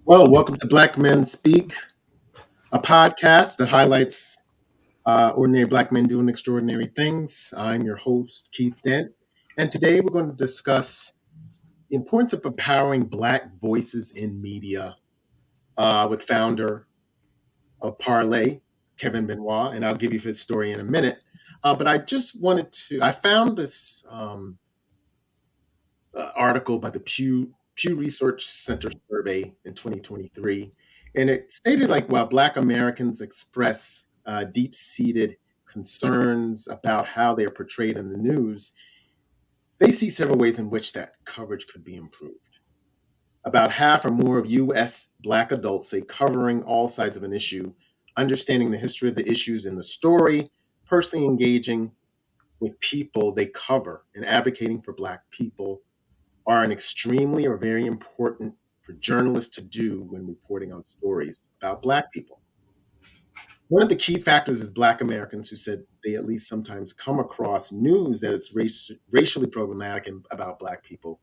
Well, welcome to Black Men Speak, a podcast that highlights ordinary Black men doing extraordinary things. I'm your host, Keith Dent, and today we're going to discuss the importance of empowering Black voices in media with founder of Parlé, Kevin Benoit, and I'll give you his story in a minute. But I just wanted to, I found this article by the Pew Research Center survey in 2023, and it stated like while Black Americans express deep-seated concerns about how they are portrayed in the news, they see several ways in which that coverage could be improved. About half or more of U.S. Black adults say covering all sides of an issue, understanding the history of the issues in the story, personally engaging with people they cover, and advocating for Black people are an extremely or very important for journalists to do when reporting on stories about Black people. One of the key factors is Black Americans who said they at least sometimes come across news that is racially problematic about Black people,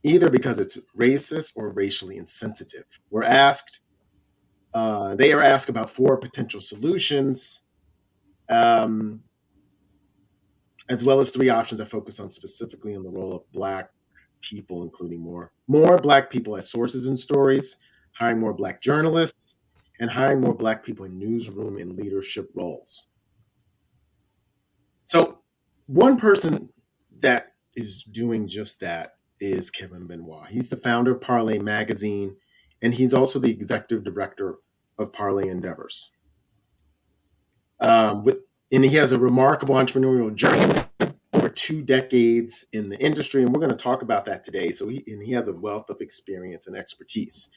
either because it's racist or racially insensitive. They are asked about four potential solutions, um, as well as three options that focus on specifically on the role of Black people, including more Black people as sources in stories, hiring more Black journalists, and hiring more Black people in newsroom and leadership roles. So one person that is doing just that is Kevin Benoit. He's the founder of Parlé Magazine, and he's also the executive director of Parlé Endeavors. And he has a remarkable entrepreneurial journey, over 2 decades in the industry, and we're going to talk about that today. So he has a wealth of experience and expertise.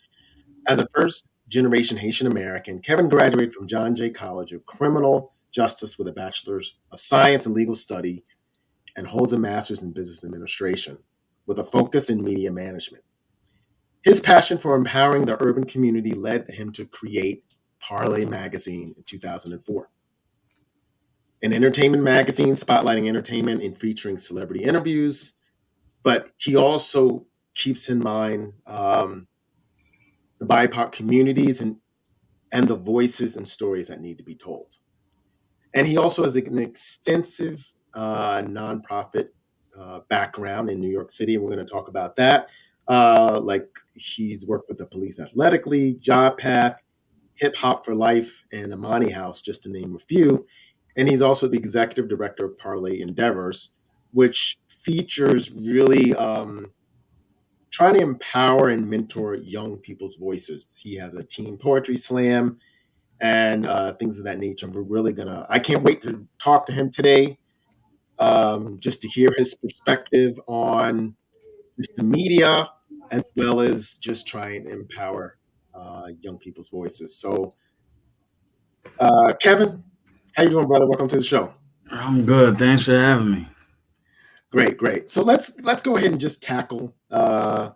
As a first-generation Haitian American, Kevin graduated from John Jay College of Criminal Justice with a Bachelor's of Science in Legal Study and holds a Master's in Business Administration with a focus in media management. His passion for empowering the urban community led him to create Parlé Magazine in 2004. An entertainment magazine spotlighting entertainment and featuring celebrity interviews, but he also keeps in mind the BIPOC communities and the voices and stories that need to be told. And he also has an extensive nonprofit background in New York City, and we're going to talk about that. Like he's worked with the Police Athletic League, Job Path, Hip Hop for Life, and Amani House, just to name a few. And he's also the executive director of Parlé Endeavors, which features really trying to empower and mentor young people's voices. He has a teen poetry slam and things of that nature. I can't wait to talk to him today, just to hear his perspective on just the media, as well as just try and empower young people's voices. So, Kevin, how you doing, brother? Welcome to the show. I'm good. Thanks for having me. Great, great. So let's go ahead and just tackle some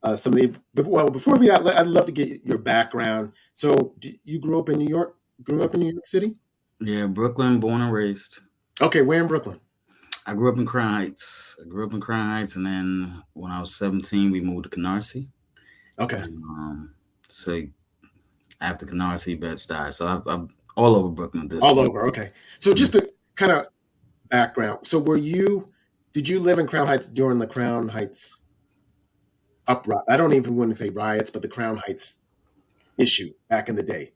of the before we. I'd love to get your background. So you grew up in New York? Grew up in New York City? Yeah, Brooklyn, born and raised. Okay, where in Brooklyn? I grew up in Crown Heights. And then when I was 17, we moved to Canarsie. Okay, So after Canarsie, Bed-Stuy. So I'm all over Brooklyn at this all point. over. Okay, so just to kind of background. So did you live in Crown Heights during the Crown Heights uprising? I don't even want to say riots, but the Crown Heights issue back in the day.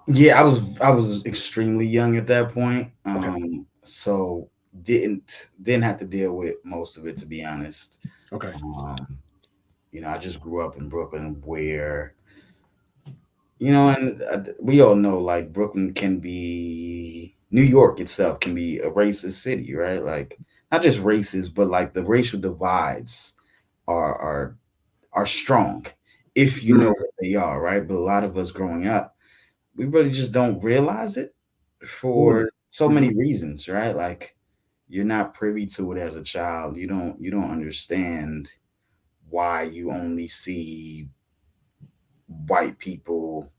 Yeah, I was extremely young at that point. Okay. So didn't have to deal with most of it, to be honest. Okay. I just grew up in Brooklyn where and we all know like Brooklyn can be New York itself can be a racist city, right? Like not just racist, but like the racial divides are are strong if you know Mhm. what they are, right? But a lot of us growing up, we really just don't realize it Mm. for so Mhm. many reasons, right? Like you're not privy to it as a child. You don't understand why you only see white people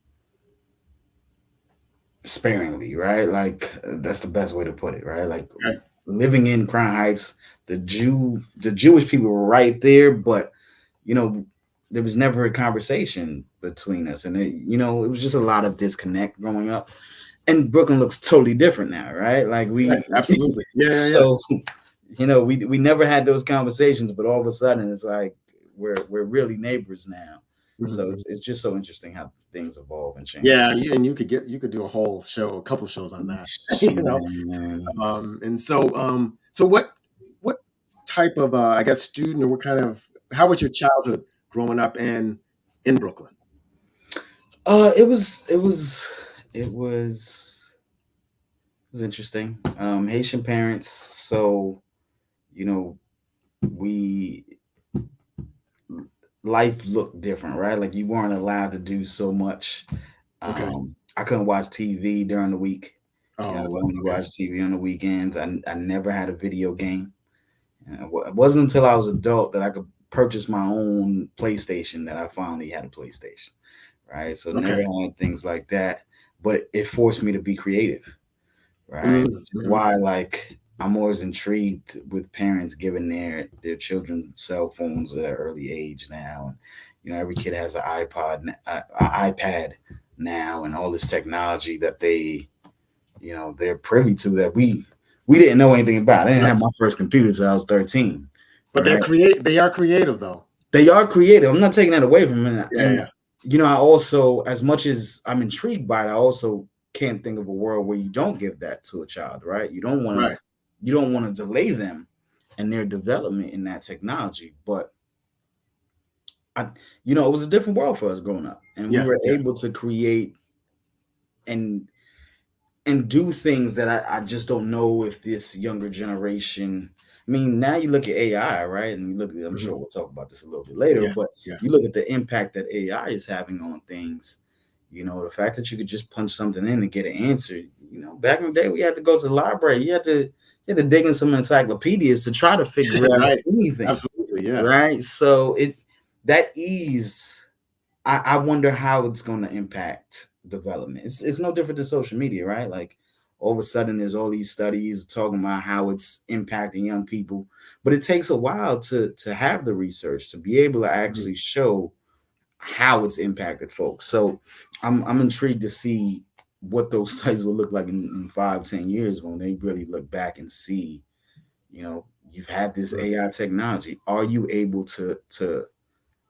sparingly, right? Like that's the best way to put it, right? Like Okay. living in Crown Heights, the Jewish people were right there, but you know, there was never a conversation between us, and it was just a lot of disconnect growing up. And Brooklyn looks totally different now, right? Like Right, we, absolutely. Yeah, yeah, yeah. so we never had those conversations, but all of a sudden it's like we're really neighbors now. Mhm, So mhm. it's just so interesting how things evolve and change. Yeah, and you could do a whole show, a couple shows on that, you know. Man. And so, so what type of I guess student, or what kind of, how was your childhood growing up in Brooklyn? It was interesting. Haitian parents, so you know we life looked different, right? Like you weren't allowed to do so much. Okay. I couldn't watch TV during the week. Oh, We only okay. watched TV on the weekends. I never had a video game. It wasn't until I was adult that I could purchase my own PlayStation that I finally had a PlayStation. Right, so never Okay. had things like that, but it forced me to be creative. Right, Mm, which is mhm. why like I'm always intrigued with parents giving their children cell phones at an early age now. And every kid has an iPad now, and all this technology that they're privy to that we didn't know anything about. I didn't Right. have my first computer till I was 13. But Right, they are creative though. they are creative. I'm not taking that away from them. Yeah, And yeah. I also, as much as I'm intrigued by it, I also can't think of a world where you don't give that to a child, right? Right. You don't want to delay them and their development in that technology. But I, it was a different world for us growing up, and we Yeah, were yeah. able to create and do things that I just don't know if this younger generation. I mean, now you look at AI, right? And you look at, I'm Mhm. sure we'll talk about this a little bit later, Yeah, but yeah. you look at the impact that AI is having on things. The fact that you could just punch something in and get an answer. Back in the day, we had to go to the library. You had to dig in some encyclopedias to try to figure out Right. anything, Absolutely, yeah. right? So that ease, I wonder how it's going to impact development. It's no different than social media, right? Like all of a sudden, there's all these studies talking about how it's impacting young people, but it takes a while to have the research to be able to Mhm. actually show how it's impacted folks. So I'm intrigued to see what those studies will look like in 5, 10 years when they really look back and see, you know, you've had this Right. AI technology. Are you able to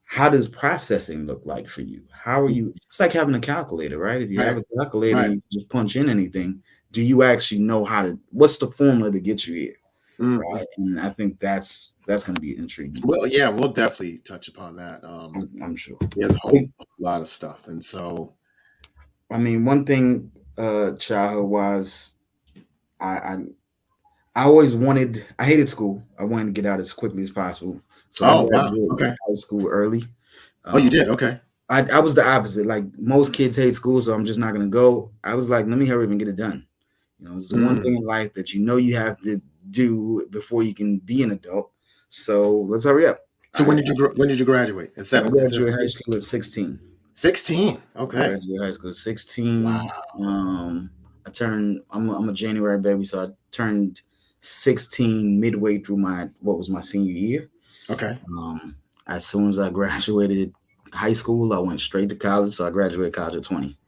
how does processing look like for you? How are you? It's like having a calculator, right? If you Right. have a calculator and Right. you just punch in anything, do you actually know how to? What's the formula to get you here, Mhm. right? And I think that's going to be intriguing. Well, yeah, we'll definitely touch upon that. I'm sure. There's a I whole mean, lot of stuff, and so one thing, childhood wise, I, I I always wanted. I hated school. I wanted to get out as quickly as possible. So I oh, wow, graduated okay. high school early. Oh, you Um, did? Okay. I was the opposite. Like most kids hate school, so I'm just not gonna go. I was like, let me hurry up and get it done. It's the one Mm, thing in life that you have to do before you can be an adult. So let's hurry up. so when did you graduate? I At graduated high 17? school at 16. 16. I Okay. graduated high school at 16. Wow. I turned. I'm a January baby, so I turned 16 midway through what was my senior year. Okay. Um, as soon as I graduated high school, I went straight to college. So I graduated college at 20.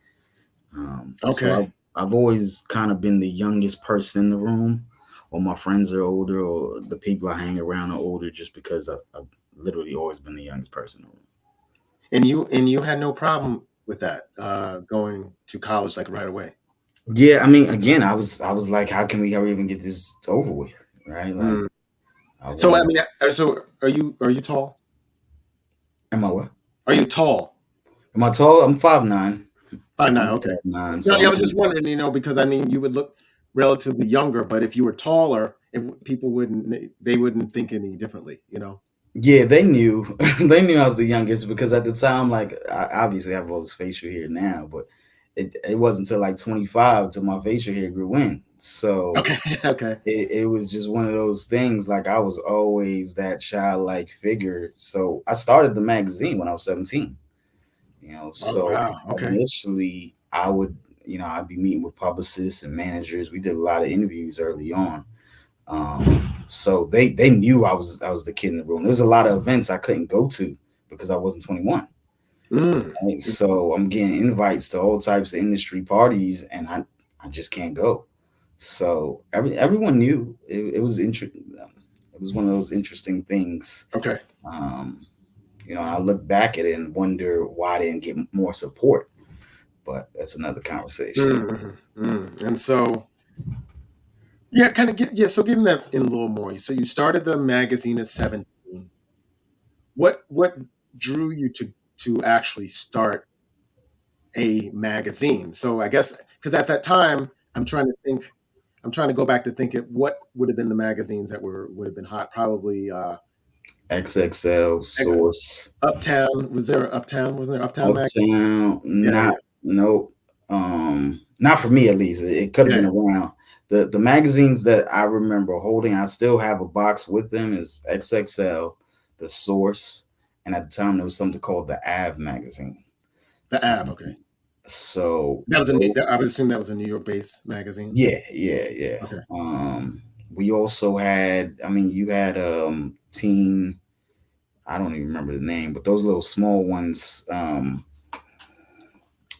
So Okay. I've always kind of been the youngest person in the room, or my friends are older, or the people I hang around are older, just because I've literally always been the youngest person in the room. And you had no problem with that, going to college like right away. Yeah, I mean, again, I was like, how can we ever even get this over with, right? Like, Mm. I So I want. mean, so are you tall? Am I what? Are you tall? Am I tall? I'm 5'9". 5'9". I'm Okay. 5'9", No, so yeah, I was just wondering, because I mean, you would look relatively younger, but if you were taller, people wouldn't think any differently, you know? yeah, they knew they knew I was the youngest because at the time, like, I obviously have all this facial hair now, but it wasn't until like 25 till my facial hair grew in. So Okay. Okay. it was just one of those things. Like I was always that childlike figure. So I started the magazine when I was 17. Oh, So wow. Okay. initially I would, I'd be meeting with publicists and managers. We did a lot of interviews early on. So they knew I was the kid in the room. There was a lot of events I couldn't go to because I wasn't 21. Mm. Right? So I'm getting invites to all types of industry parties, and I just can't go. So everyone knew it was interesting. It was one of those interesting things. Okay. Um, I look back at it and wonder why I didn't get more support, but that's another conversation. Mm, mm. And so, yeah, kind of get, yeah. So, getting that in a little more. So, you started the magazine at 17. What drew you to actually start a magazine? So, I guess because at that time, I'm trying to think. I'm trying to go back to think at what would have been the magazines that would have been hot. Probably XXL Source. Uptown. Was there Uptown? Wasn't there Uptown Mag? Uptown, Yeah, not nope. Not for me at least. It could have yeah, been around. The magazines that I remember holding, I still have a box with them, is XXL, The Source, and at the time there was something called the Av magazine. the Av. Um, Okay, so that was tho- I would assume that was a New York based magazine. yeah, yeah, yeah. Okay, We also had, I mean, you had Teen, I don't even remember the name, but those little small ones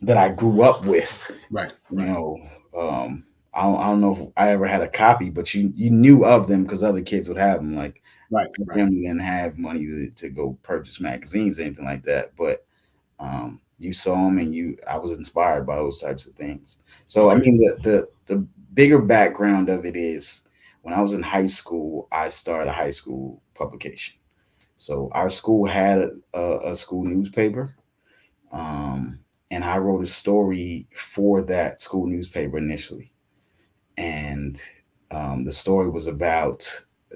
that I grew up with, right, you right, know, I don't know if I ever had a copy, but you knew of them because other kids would have them. Like right, my right. family didn't have money to go purchase magazines or anything like that, but you saw them and I was inspired by those types of things. So I Okay. mean, the bigger background of it is when I was in high school, I started a high school publication. So our school had a school newspaper, um, and I wrote a story for that school newspaper initially. And the story was about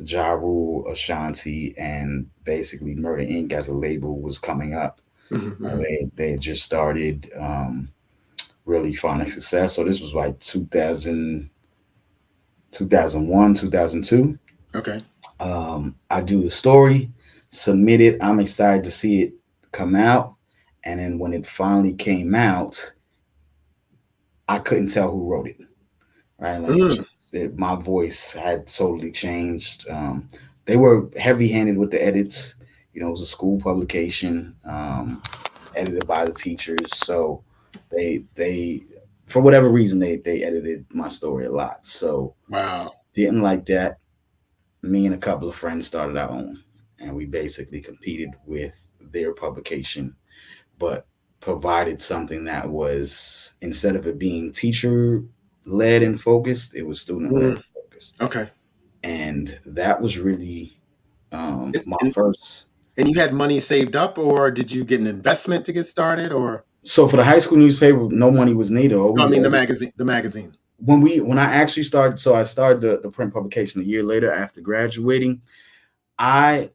Ja Rule, Ashanti, and basically Murder Inc. as a label was coming up. Hmm, hmm. They had just started really finding success. So this was like 2001, 2002. Okay. I do the story, submit it. I'm excited to see it come out. And then when it finally came out, I couldn't tell who wrote it. Right? Like Mm, my voice had totally changed. They were heavy handed with the edits. It was a school publication, edited by the teachers. So they for whatever reason they edited my story a lot. So wow. didn't like that. Me and a couple of friends started our own, and we basically competed with their publication, but provided something that was, instead of it being teacher led and focused, it was student led Mm, and focused. okay. And that was really And, my and first. and you had money saved up, or did you get an investment to get started, or So for the high school newspaper, no money was needed. All no? I we mean all, the magazine. when I actually started, so I started the print publication a year later after graduating. I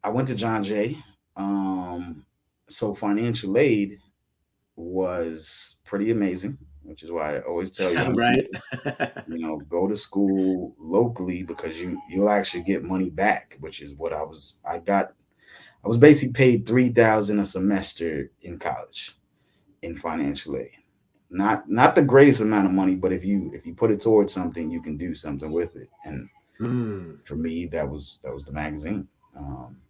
I went to John Jay. Um, so financial aid was pretty amazing, which is why I always tell Yeah, young right. people, go to school locally because you'll actually get money back, which is what I got. I was basically paid 3,000 a semester in college in financial aid. Not the greatest amount of money, but if you put it towards something, you can do something with it. And Mm, for me, that was the magazine. Um,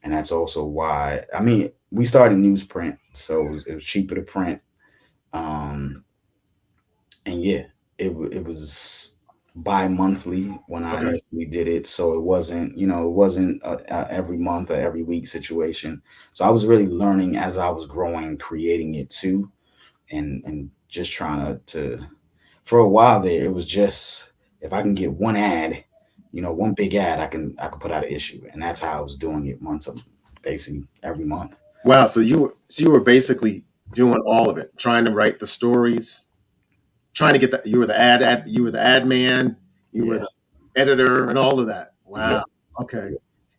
and that's also why, I mean, we started newsprint, so it was cheaper to print. Um, and yeah, it was bi-monthly when I okay. initially did it, so it wasn't a every month or every week situation. So I was really learning as I was growing, creating it too, and just trying to for a while there, it was just if I can get one ad, one big ad, I can put out an issue, and that's how I was doing it months of basically every month. Wow. So you were basically doing all of it, trying to write the stories, trying to get the you were the you were the ad man, you were Yeah. the editor, and all of that. Wow. Yep. Okay.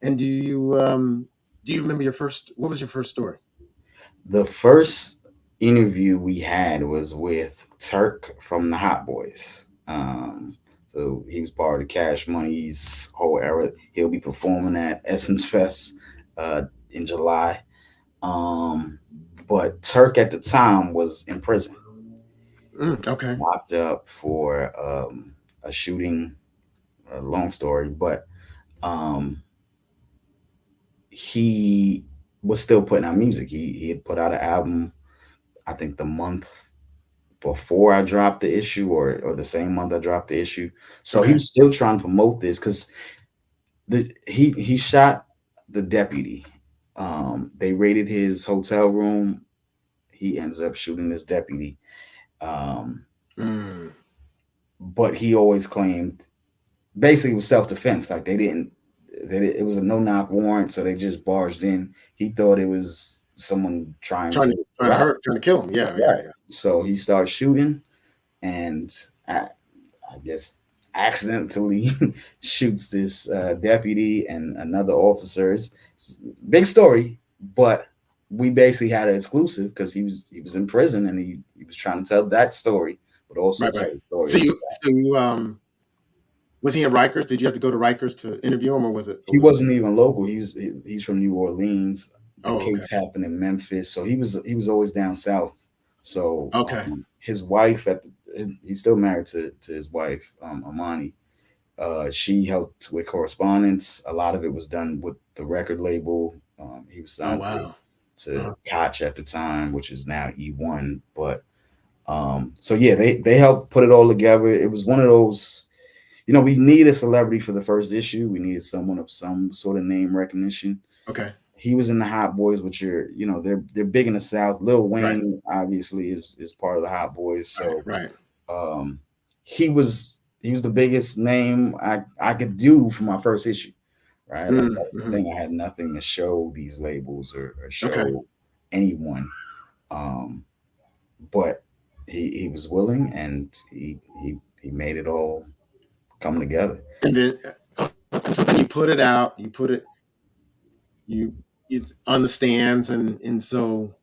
And do you remember your first? What was your first story? The first interview we had was with Turk from the Hot Boys. So he was part of the Cash Money's whole era. He'll be performing at Essence Fest uh, in July. Um, but Turk at the time was in prison, Mm, okay. locked up for a shooting. A long story, but um, he was still putting out music. He had put out an album, I think the month before I dropped the issue, or the same month I dropped the issue. So he Okay. was still trying to promote this because he shot the deputy. They raided his hotel room. He ends up shooting this deputy. Um, Mm, but he always claimed basically it was self defense. Like it was a no knock warrant, so they just barged in. He thought it was someone trying trying to to rob. trying to kill him. Yeah, yeah, Right. So he started shooting, and I guess accidentally shoots this deputy and another officer. It's big story, but we basically had an exclusive because he was in prison and he was trying to tell that story, but also right, tell right. the story So of you was he in Rikers? Did you have to go to Rikers to interview him, or was it? Or he was it? wasn't even local. He's from New Orleans. The Oh, okay, case happened in Memphis, so he was always down south. So okay. his wife he's still married to his wife Amani. She helped with correspondence. A lot of it was done with the record label. He was Oh, signed wow. to Uh-huh. Koch at the time, which is now E1. But so yeah, they helped put it all together. It was one of those, we need a celebrity for the first issue. We needed someone of some sort of name recognition. Okay. He was in the Hot Boys, which they're big in the South. Lil Right, Wayne obviously is part of the Hot Boys, right, so right. um, he was the biggest name I could do for my first issue, right? Like Mm, that was the hmm. thing. I had nothing to show these labels or Okay. show anyone. Um, but he was willing and he made it all come together. And then, so then you put it out. You put it. You it's on the stands, and so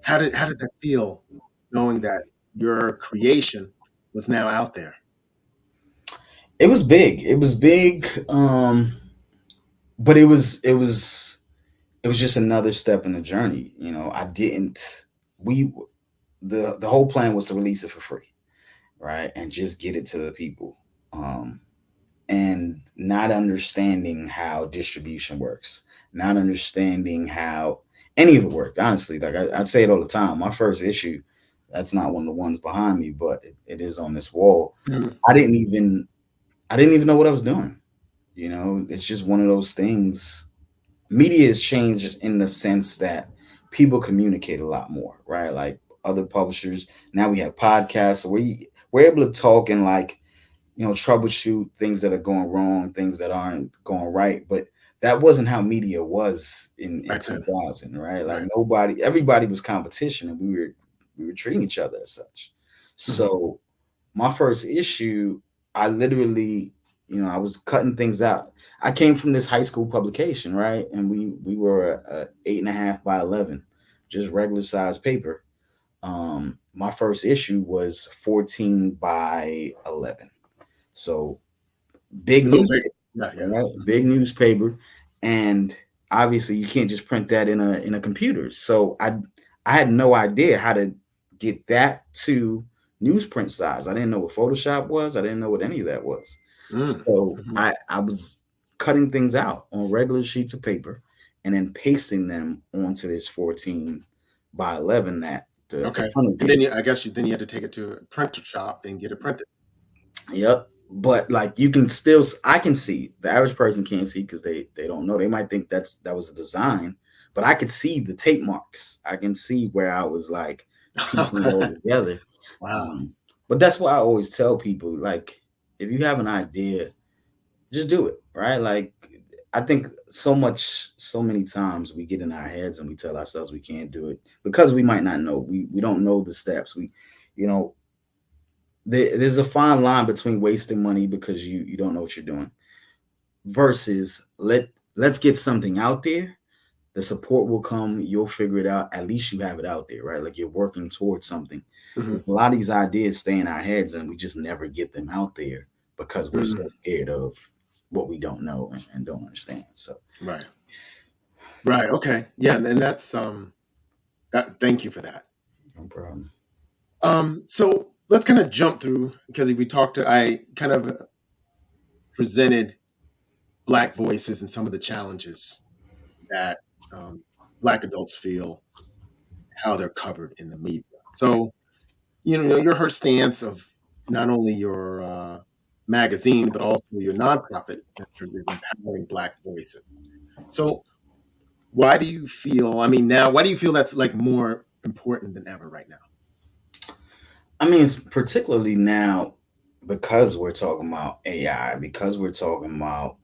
how did that feel, knowing that your creation was now out there? It was big. It was big. But it was just another step in the journey. I didn't we the whole plan was to release it for free, right? And just get it to the people. Um and not understanding how distribution works, not understanding how any of it worked. Honestly, like I say it all the time. My first issue, that's not one of the ones behind me, but it is on this wall. Mhm. I didn't even I didn't even know what I was doing. It's just one of those things. Media has changed in the sense that people communicate a lot more, right? Like other publishers. Now we have podcasts, so we're able to talk and like troubleshoot things that are going wrong, things that aren't going right. But that wasn't how media was in Back then, 2000, right? Like right? everybody was competition, and we were treating each other as such. Mhm. So my first issue, I literally, I was cutting things out. I came from this high school publication, right? And we were a 8.5 by 11, just regular size paper. My first issue was 14 by 11. So big A little bigger. newspaper, Yeah, yeah. right? Mhm. Big newspaper, and obviously you can't just print that in a computer. So I had no idea how to get that to newsprint size. I didn't know what Photoshop was. I didn't know what any of that was. Mm, So mhm. I was cutting things out on regular sheets of paper and then pasting them onto this 14 by 11 that the Okay. printer And gave. then I guess you had to take it to a printer shop and get it printed. Yep. But like you can still, I can see the average person can't see because they don't know. They might think that was a design, but I could see the tape marks. I can see where I was like piecing it all together. Wow. Um, but that's why I always tell people, like, if you have an idea, just do it, right? Like, I think so many times we get in our heads and we tell ourselves we can't do it because we might not know. We don't know the steps. You know, there's a fine line between wasting money because you don't know what you're doing versus let's get something out there. The support will come. You'll figure it out. At least you have it out there, right? Like you're working towards something. Mhm. Because a lot of these ideas stay in our heads and we just never get them out there because we're so Mm, scared of what we don't know and don't understand. So right. Right. Okay. Yeah. And that's that. Thank you for that. no problem. So let's kind of jump through because I kind of presented Black voices and some of the challenges that um, Black adults feel, how they're covered in the media. So, you know, your her stance of not only your magazine, but also your nonprofit venture is empowering Black voices. So, why do you feel? I mean, now, why do you feel that's like more important than ever right now? I mean, it's particularly now because we're talking about AI, because we're talking about,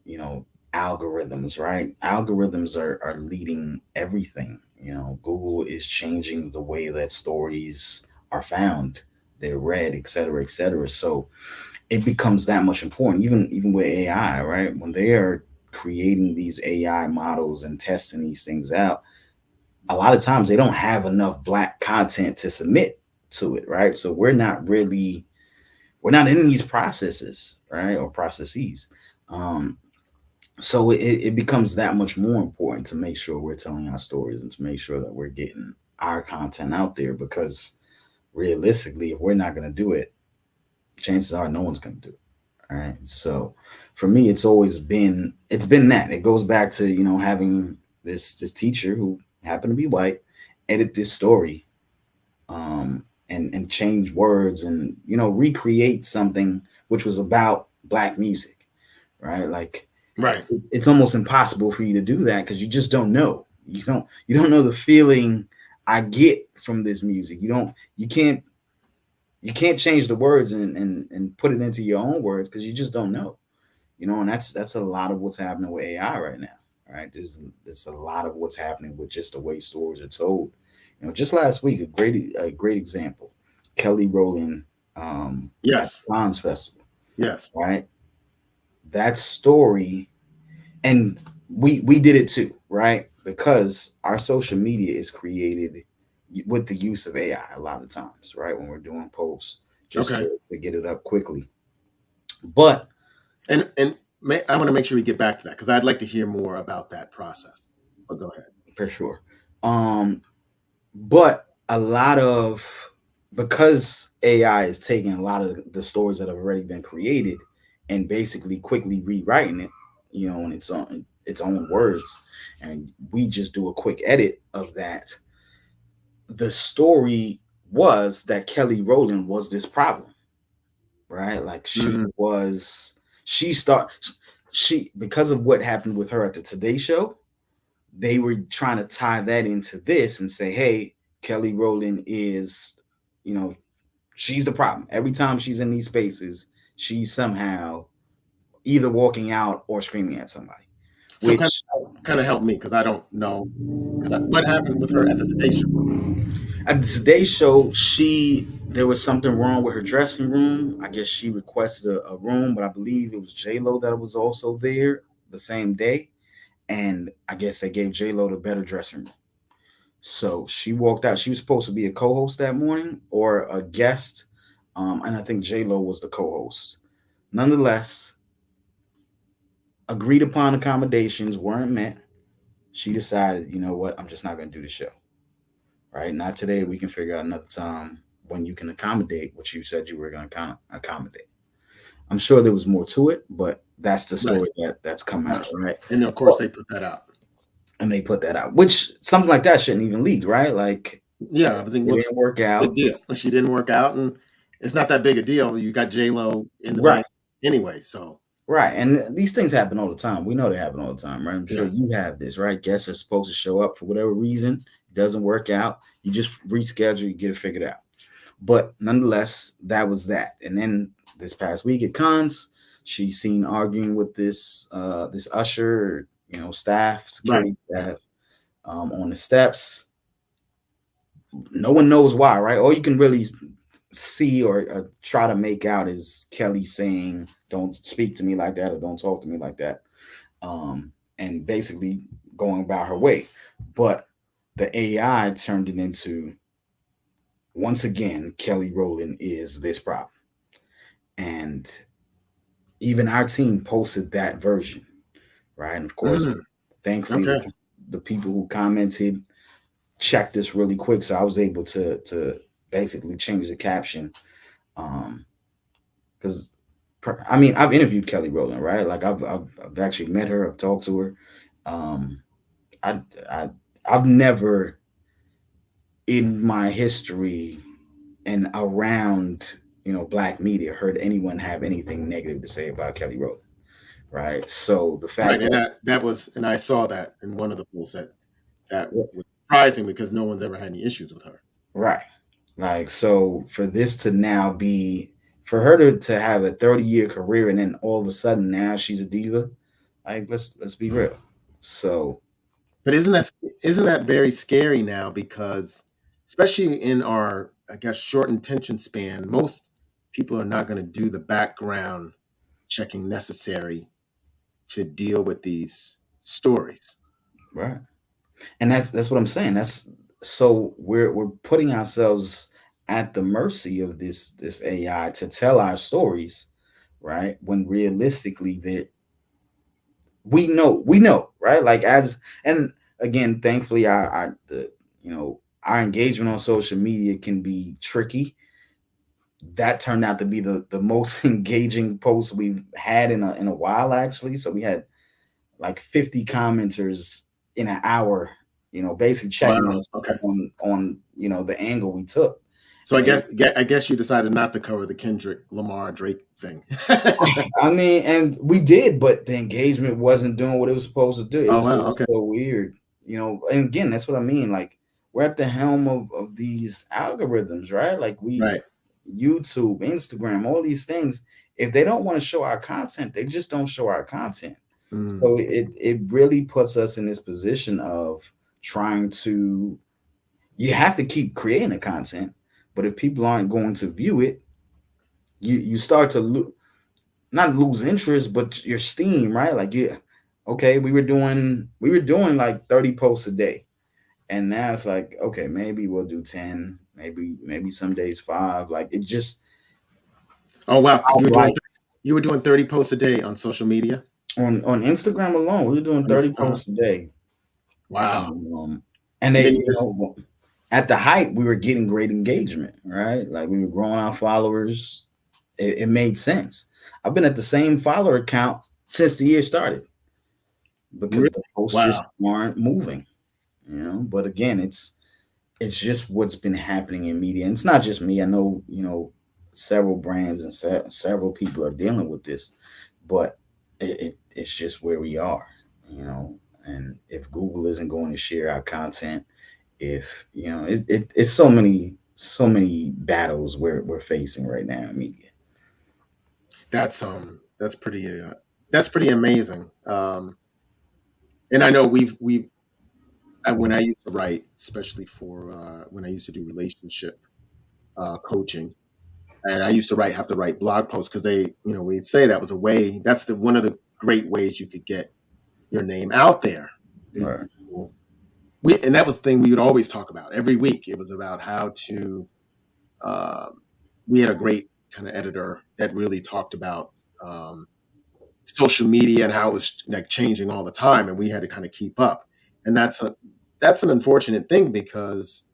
algorithms, right? Algorithms are leading everything. Google is changing the way that stories are found, they're read, et cetera, et cetera. So it becomes that much important, even with AI, right? When they are creating these AI models and testing these things out, a lot of times they don't have enough Black content to submit to it, right? So we're not in these processes, right, or processes. um so it becomes that much more important to make sure we're telling our stories and to make sure that we're getting our content out there, because realistically, if we're not going to do it, chances are no one's going to do it. All right. So for me, it's been that. It goes back to, having this teacher who happened to be white edit this story, and change words and, recreate something which was about Black music, right? Like, Right. it's almost impossible for you to do that because you just don't know. You don't know the feeling I get from this music. You can't change the words and put it into your own words because you just don't know. And that's a lot of what's happening with AI right now. Right? There's a lot of what's happening with just the way stories are told. Just last week, a great example, Kelly Rowland, at Yes. the Ponds Festival, Yes. right? That story, and we did it too, right? Because our social media is created with the use of AI a lot of times, right? When we're doing posts, just Okay. to get it up quickly. But And I want to make sure we get back to that because I'd like to hear more about that process. But go ahead. for sure. Um, but a lot of because AI is taking a lot of the stories that have already been created and basically quickly rewriting it, in its own words, and we just do a quick edit of that. The story was that Kelly Rowland was this problem, right? Like Hmm. she start she because of what happened with her at the Today Show, they were trying to tie that into this and say, hey, Kelly Rowland is, you know, she's the problem. Every time she's in these spaces, she's somehow either walking out or screaming at somebody. So Which kind of help me because I don't know what happened with her at the Today Show. at the Today Show, there was something wrong with her dressing room. I guess she requested a room, but I believe it was J Lo that was also there the same day, and I guess they gave J Lo the better dressing room. So she walked out. She was supposed to be a co-host that morning or a guest, and I think J Lo was the co-host. Nonetheless, agreed upon accommodations weren't met. She decided, you know what, I'm just not going to do the show. Right? Not today. We can figure out another time when you can accommodate what you said you were going to accommodate. I'm sure there was more to it, but that's the Right. story that's come Right. out, right? And of course Well, they put that out. and they put that out, which something like that shouldn't even leak, right? Like, Yeah, I think it what's didn't work the big out. deal? She didn't work out, and it's not that big a deal. You got J Lo in the Right. vein anyway, so Right. And these things happen all the time. We know they happen all the time, right? I'm sure yeah. you have this, right? Guests are supposed to show up for whatever reason. It doesn't work out. You just reschedule, you get it figured out. But nonetheless, that was that. And then this past week at cons, she's seen arguing with this usher, staff, Right. security Right. staff, on the steps. No one knows why, right? All you can really see or try to make out is Kelly saying, "Don't speak to me like that," or "Don't talk to me like that," and basically going about her way. But the AI turned it into, once again, Kelly Rowland is this problem, and even our team posted that version, right? And of course, Mm, thankfully, okay. the people who commented checked this really quick, so I was able to basically change the caption. Because I mean, I've interviewed Kelly Rowland, right? Like I've actually met her, I've talked to her. Um, I I've never in my history and around black media heard anyone have anything negative to say about Kelly Rowland, right? So the Right, fact and that that was, and I saw that in one of the polls that was surprising because no one's ever had any issues with her. right, like so for this to now be for her to have a 30-year career and then all of a sudden now she's a diva, like let's be real. So But isn't that very scary now? Because especially in our, I guess, shortened attention span, most people are not going to do the background checking necessary to deal with these stories. right, and that's what I'm saying. That's so we're putting ourselves at the mercy of this AI to tell our stories, right? When realistically, there we know, right? Like as and again, thankfully, our the our engagement on social media can be tricky. That turned out to be the most engaging post we've had in a while, actually. So we had like 50 commenters in an hour, basically checking Wow. us Okay. on the angle we took. So I And guess I guess you decided not to cover the Kendrick Lamar Drake thing. I mean, and we did, but the engagement wasn't doing what it was supposed to do. It Oh was wow. it was Okay. so weird, And again, that's what I mean. Like we're at the helm of these algorithms, right? Like we Right. YouTube, Instagram, all these things. If they don't want to show our content, they just don't show our content. Mm. So it really puts us in this position of trying to you have to keep creating the content, but if people aren't going to view it, you start to not lose interest, but your steam, right? Like, yeah, okay, we were doing like 30 posts a day, and now it's like, okay, maybe we'll do 10, maybe some days five. Like it just Oh wow. five likes You were doing 30 posts a day on social media on Instagram alone. We were doing on 30 Instagram. posts a day, Wow. um, and And they, then you just at the height, we were getting great engagement, right? Like we were growing our followers. It made sense. I've been at the same follower count since the year started really, because the posts just wow. aren't moving. But again, it's just what's been happening in media, and it's not just me. I know several brands and several people are dealing with this, but it's just where we are, you know. And if Google isn't going to share our content, if it's so many battles we're facing right now in media. That's pretty amazing. And I know when I used to write, especially for when I used to do relationship coaching, and I used to have to write blog posts because we'd say that was a way. That's the one of the great ways you could get your name out there. Is Right. and that was the thing we would always talk about every week. It was about how to. Um, we had a great kind of editor that really talked about um, social media and how it was like changing all the time, and we had to kind of keep up. And that's an unfortunate thing because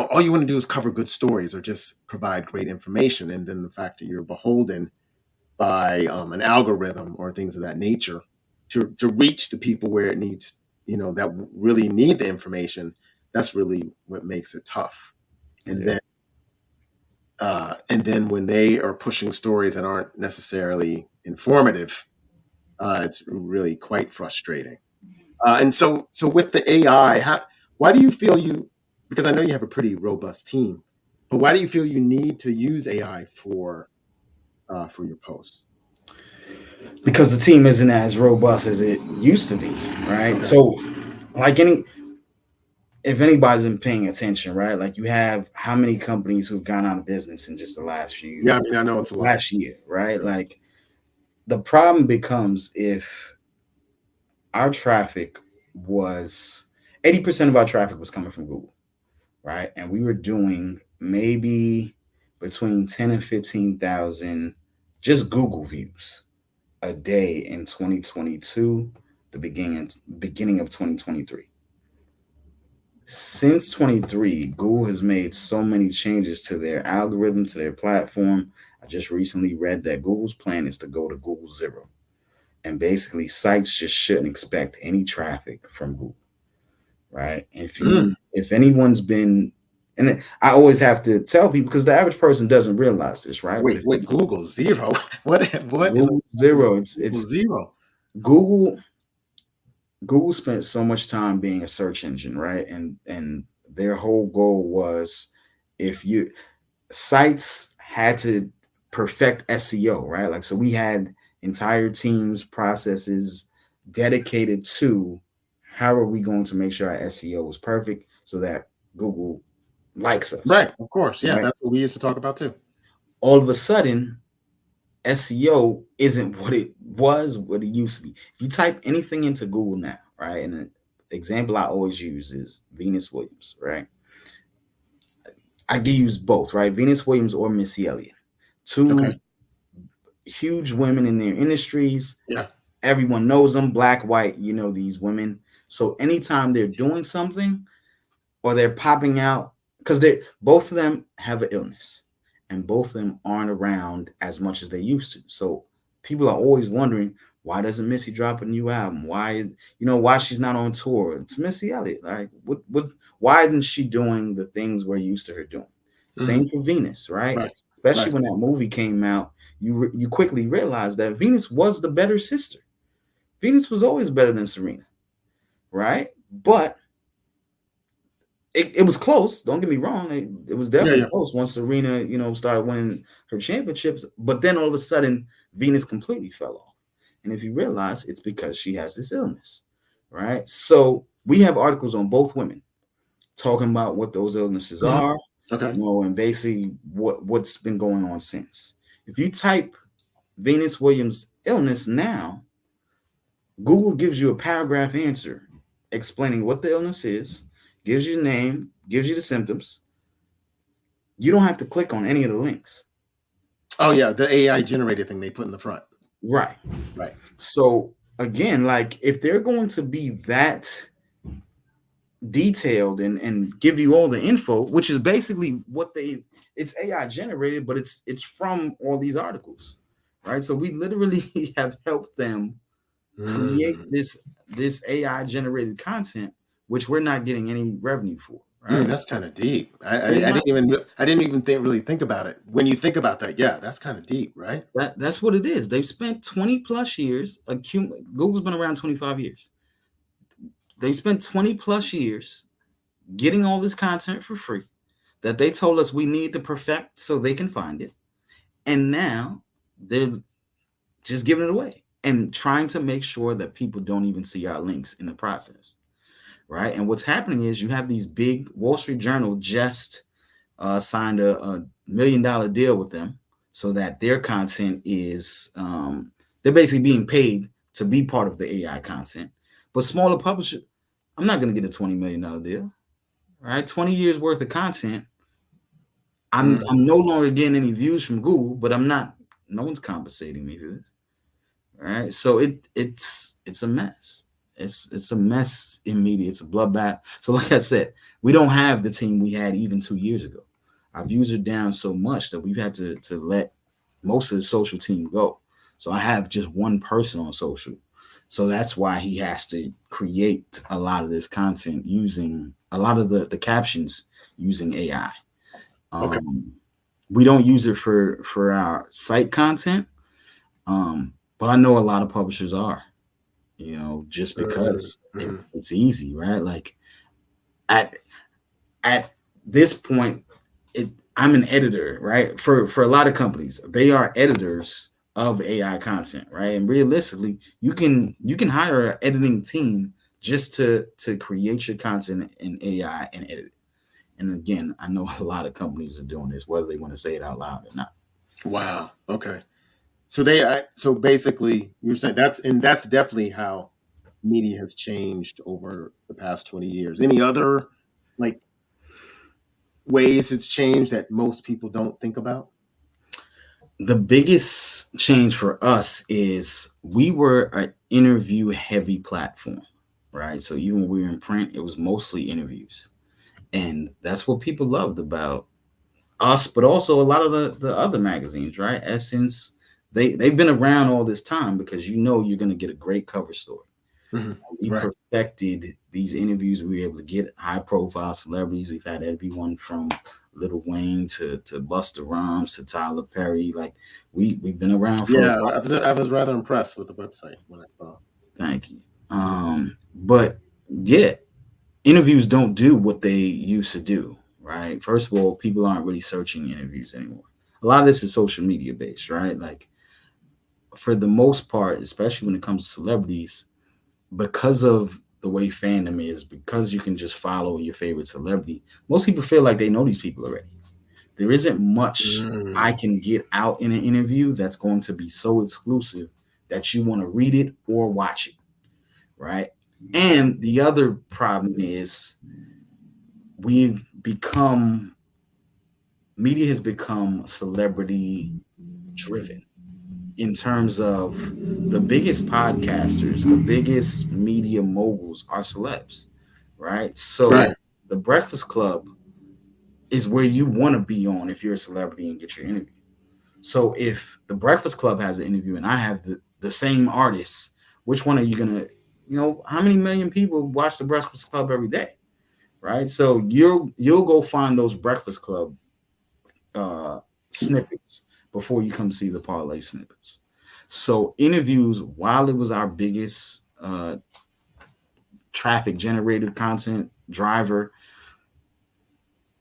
all you want to do is cover good stories or just provide great information, and then the fact that you're beholden by an algorithm or things of that nature to reach the people where it needs, that really need the information. That's really what makes it tough. And Yeah. then when they are pushing stories that aren't necessarily informative, it's really quite frustrating. And so with the AI, why do you feel you? Because I know you have a pretty robust team, but why do you feel you need to use AI for your posts? Because the team isn't as robust as it used to be, right? Okay. So, like if anybody's been paying attention, right? Like you have how many companies who've gone out of business in just the Yeah, I mean, I know it's a lot. last year, right? Right. Like the problem becomes if our traffic was 80% of our traffic was coming from Google, right? And we were doing maybe between 10 and 15,000 just Google views a day in 2022, the beginning of 2023. Since 23, Google has made so many changes to their algorithm, to their platform. I just recently read that Google's plan is to go to Google Zero. And basically, sites just shouldn't expect any traffic from Google. right? Mm. If anyone's been, and I always have to tell people because the average person doesn't realize this, right? But if Wait, Google zero. What in the Google world is zero, Google it's zero? Google. Google spent so much time being a search engine, right? And their whole goal was if you sites had to perfect SEO, right? Like, so we had entire teams, processes dedicated to how are we going to make sure our SEO was perfect so that Google likes us, Right, of course. Yeah, right? that's what we used to talk about too. All of a sudden, SEO isn't what it was, what it used to be. If you type anything into Google now, right? And an example I always use is Venus Williams, right? I can use both, right? Venus Williams or Missy Elliott. Okay. Two huge women in their industries. Yeah. Everyone knows them, black, white, you know, these women. So anytime they're doing something or they're popping out, because they both of them have an illness and both of them aren't around as much as they used to. So people are always wondering, why doesn't Missy drop a new album? Why she's not on tour? It's Missy Elliott. Like why isn't she doing the things we're used to her doing? Mhm. Same for Venus, right? Right. Especially Right. when that movie came out, you quickly realize that Venus was the better sister. Venus was always better than Serena, right? But it was close. Don't get me wrong. It was Yeah, definitely yeah. close once Serena, started winning her championships. But then all of a sudden, Venus completely fell off. And if you realize, it's because she has this illness, right? So we have articles on both women talking about what those illnesses Mhm. are, Okay. and basically what's been going on since. If you type Venus Williams illness now, Google gives you a paragraph answer explaining what the illness is, gives you the name, gives you the symptoms. You don't have to click on any of the links. Oh yeah, the AI generated thing they put in the front. Right. Right. So again, like if they're going to be that detailed and give you all the info, which is basically what it's AI generated, but it's from all these articles. Right. So we literally have helped them create Mm. this AI generated content, which we're not getting any revenue for. Right. That's kind of deep. We're I not. didn't even really think about it. When you think about that, yeah, that's kind of deep, right? That's what it is. They've spent 20 plus years. Google's been around 25 years. They've spent 20 plus years getting all this content for free that they told us we need to perfect so they can find it. And now they're just giving it away and trying to make sure that people don't even see our links in the process. Right. And what's happening is you have these big Wall Street Journal just signed a $1 million deal with them so that their content is they're basically being paid to be part of the AI content. But smaller publishers, I'm not going to get a $20 million deal. Right, 20 years worth of content. I'm Mhm. no longer getting any views from Google, but I'm not. No one's compensating me for this. Right, so it's a mess. It's a mess in media. It's a bloodbath. So like I said, we don't have the team we had even 2 years ago. Our views are down so much that we've had to let most of the social team go. So I have just one person on social. So that's why he has to create a lot of this content using a lot of the captions using AI. Okay. Um, we don't use it for our site content, but I know a lot of publishers are, just because Mhm. it's easy, right? Like at at this point, it I'm an editor, right? For a lot of companies, they are editors of AI content, right? And realistically, you can hire an editing team just to create your content in AI and edit it. And again, I know a lot of companies are doing this, whether they want to say it out loud or not. Wow. Okay. So basically, you're saying that's definitely how media has changed over the past 20 years. Any other like ways it's changed that most people don't think about? The biggest change for us is we were an interview heavy platform, right? So even when we were in print, it was mostly interviews. And that's what people loved about us, but also a lot of the other magazines, right? Essence, they've been around all this time because you're going to get a great cover story. Mhm. We Right. perfected these interviews. We were able to get high profile celebrities. We've had everyone from Lil Wayne to Busta Rhymes to Tyler Perry. Like we've been around for a Yeah, while. I was rather impressed with the website when I saw. Thank you. But yeah, interviews don't do what they used to do, right? First of all, people aren't really searching interviews anymore. A lot of this is social media based, right? Like for the most part, especially when it comes to celebrities, because of the way fandom is, because you can just follow your favorite celebrity, most people feel like they know these people already. There isn't much I Mm. can get out in an interview that's going to be so exclusive that you want to read it or watch it, right? And the other problem is we've become media has become celebrity driven in terms of the biggest podcasters, the biggest media moguls are celebs, right? So Right. the Breakfast Club is where you want to be on if you're a celebrity and get your interview. So if the Breakfast Club has an interview and I have the same artist, which one are you gonna, how many million people watch the Breakfast Club every day, right? So you'll go find those Breakfast Club uh, snippets before you come see the parlay snippets. So interviews, while it was our biggest traffic generated content driver,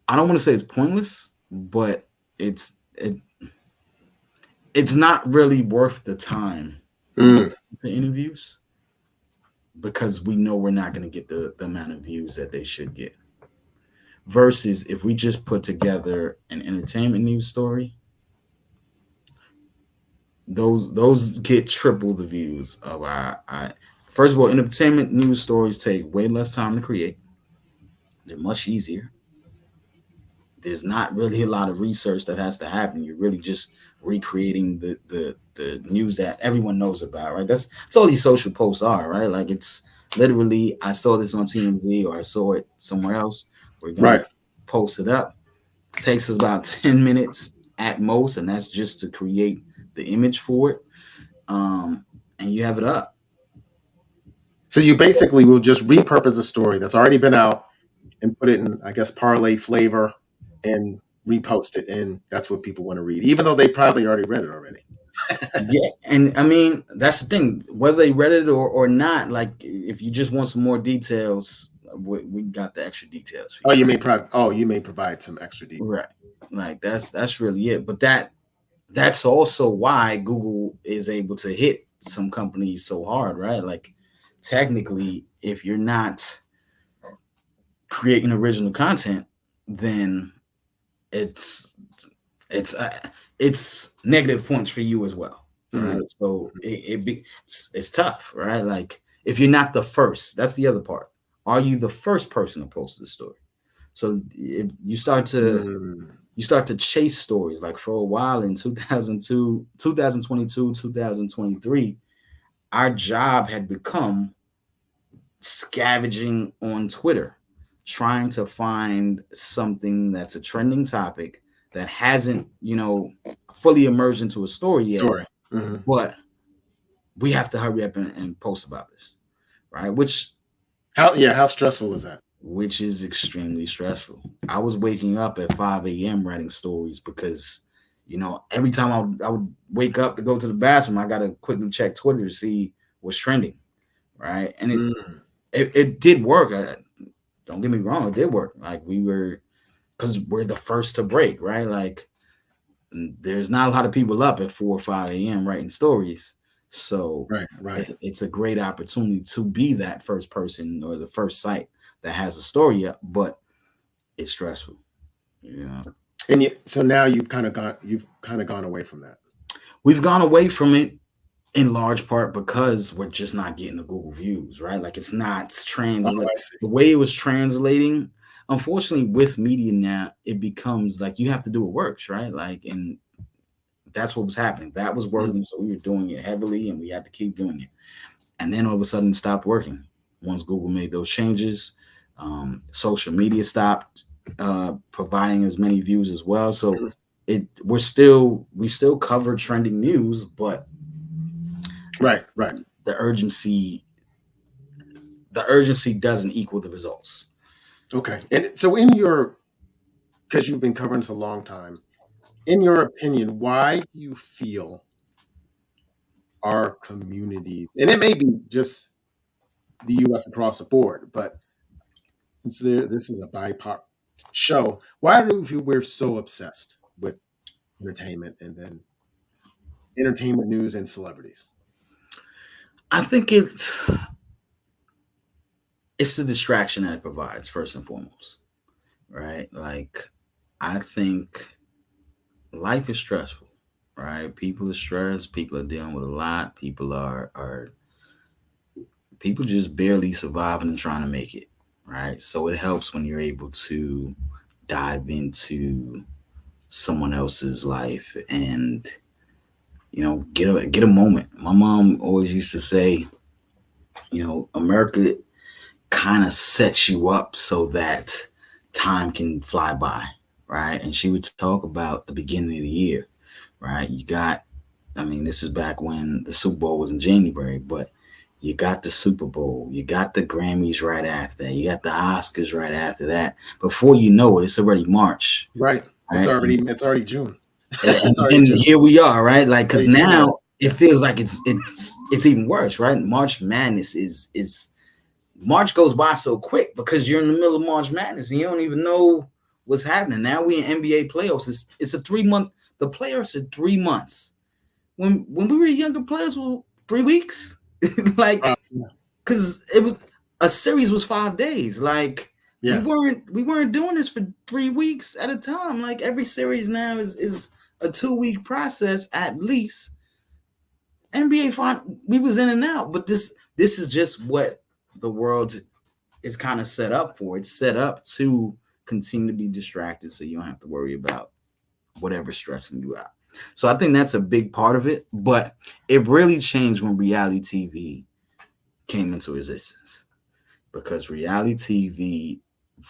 I don't want to say it's pointless, but it's it, it's not really worth the time Mm. to interviews because we know we're not going to get the amount of views that they should get. Versus if we just put together an entertainment news story, those get triple the views of I first of all, entertainment news stories take way less time to create. They're much easier. There's not really a lot of research that has to happen. You're really just recreating the news that everyone knows about, right? That's all these social posts are, right? Like it's literally I saw this on TMZ or I saw it somewhere else. We're gonna Right. post it up. It takes us about 10 minutes at most, and that's just to create the image for it. Um, and you have it up. So you basically will just repurpose a story that's already been out and put it in, I guess, parlay flavor and repost it, and that's what people want to read, even though they probably already read it already. Yeah, and I mean that's the thing. Whether they read it or not, like if you just want some more details, we got the extra details for Oh, you. you may provide some extra detail. Right. Like that's really it. But that's also why Google is able to hit some companies so hard, right? Like technically, if you're not creating original content, then it's it's uh, it's negative points for you as well, right? Mm. So it's tough, right? Like if you're not the first, that's the other part. Are you the first person to post this story? So if Mm. you start to chase stories like for a while in 2002, 2022, 2023, our job had become scavenging on Twitter, trying to find something that's a trending topic that hasn't, fully emerged into a story yet, Story. Hmm. but we have to hurry up and post about this, right? How stressful was that? Which is extremely stressful. I was waking up at 5 a.m. writing stories because, every time I would wake up to go to the bathroom, I got to quickly check Twitter to see what's trending, right? And Mm. it did work. Don't get me wrong, it did work. Like because we're the first to break, right? Like there's not a lot of people up at 4 or 5 a.m. writing stories. So Right. Right. it's a great opportunity to be that first person or the first site that has a story up, but it's stressful. Yeah. So now you've kind of gone away from that. We've gone away from it in large part because we're just not getting the Google views, right? Like it's not Oh, translate I see. the way it was translating. Unfortunately, with media now, it becomes like you have to do what works, right? Like, and that's what was happening. That was Mm. working, so we were doing it heavily, and we had to keep doing it. And then all of a sudden, it stopped working once Google made those changes. Social media stopped providing as many views as well. So Mhm. we still cover trending news, but Right. Right. the urgency the urgency doesn't equal the results. Okay. And so, in your, because you've been covering this a long time, in your opinion, why do you feel our communities, and it may be just the U.S. across the board, but since this is a BIPOC show, why do you feel we're so obsessed with entertainment and then entertainment news and celebrities? I think it's the distraction that it provides first and foremost, right? Like I think life is stressful, right? People are stressed. People are dealing with a lot. People just barely surviving and trying to make it, right? So it helps when you're able to dive into someone else's life and get a moment. My mom always used to say, America kind of sets you up so that time can fly by, right? And she would talk about the beginning of the year, right? I mean, this is back when the Super Bowl was in January, but you got the Super Bowl, you got the Grammys right after that, you got the Oscars right after that. Before you know it, it's already March, Right. It's right? already it's already June. And It's already then June. here we are, right? Like, because Already January. now it feels like it's even worse, right? March Madness is March goes by so quick because you're in the middle of March Madness and you don't even know what's happening. Now we in NBA playoffs. It's a 3 month. The playoffs are 3 months. When we were younger, players were 3 weeks. Like, Yeah. because it was a series was 5 days. Like we Yeah. weren't doing this for 3 weeks at a time. Like every series now is a 2 week process at least. NBA fine, we was in and out, but this is just what the world is kind of set up for. It's set up to continue to be distracted so you don't have to worry about whatever's stressing you out. So I think that's a big part of it, but it really changed when reality TV came into existence because reality TV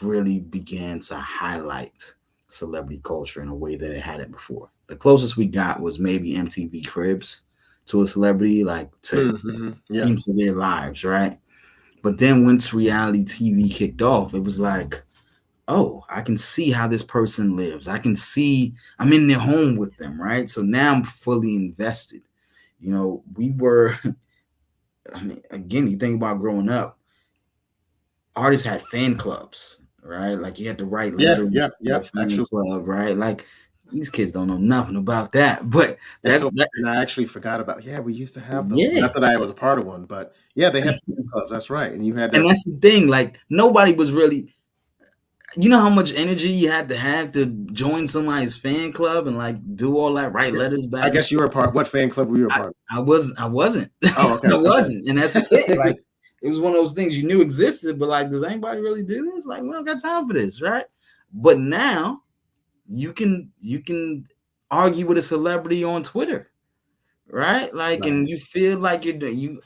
really began to highlight celebrity culture in a way that it hadn't before. The closest we got was maybe MTV Cribs to a celebrity, like Mm-hmm. Yeah. into their lives, right? But then once reality TV kicked off, it was like, oh, I can see how this person lives. I can see I'm in their home with them, right? So now I'm fully invested. We were, I mean, again, you think about growing up, artists had fan clubs, right? Like you had to write Yeah. letters Yeah. to Yeah. a fan Actually, club, right? Like these kids don't know nothing about that. But it's that's so that, and I actually forgot about. Yeah, we used to have those. yeah. Not that I was a part of one, but yeah, they had fan clubs. That's right, and you had And to. that's the thing. Like nobody was really, you know how much energy you had to have to join somebody's fan club and like do all that, write Yeah, letters I back. guess you were a part. What fan club were you a I, part of? I wasn't. Oh, okay, I wasn't. And that's the thing. okay. Like it was one of those things you knew existed, but like, does anybody really do this? Like, we don't got time for this, right? But now you can argue with a celebrity on Twitter, right? Like, Right. and you feel like you're doing you.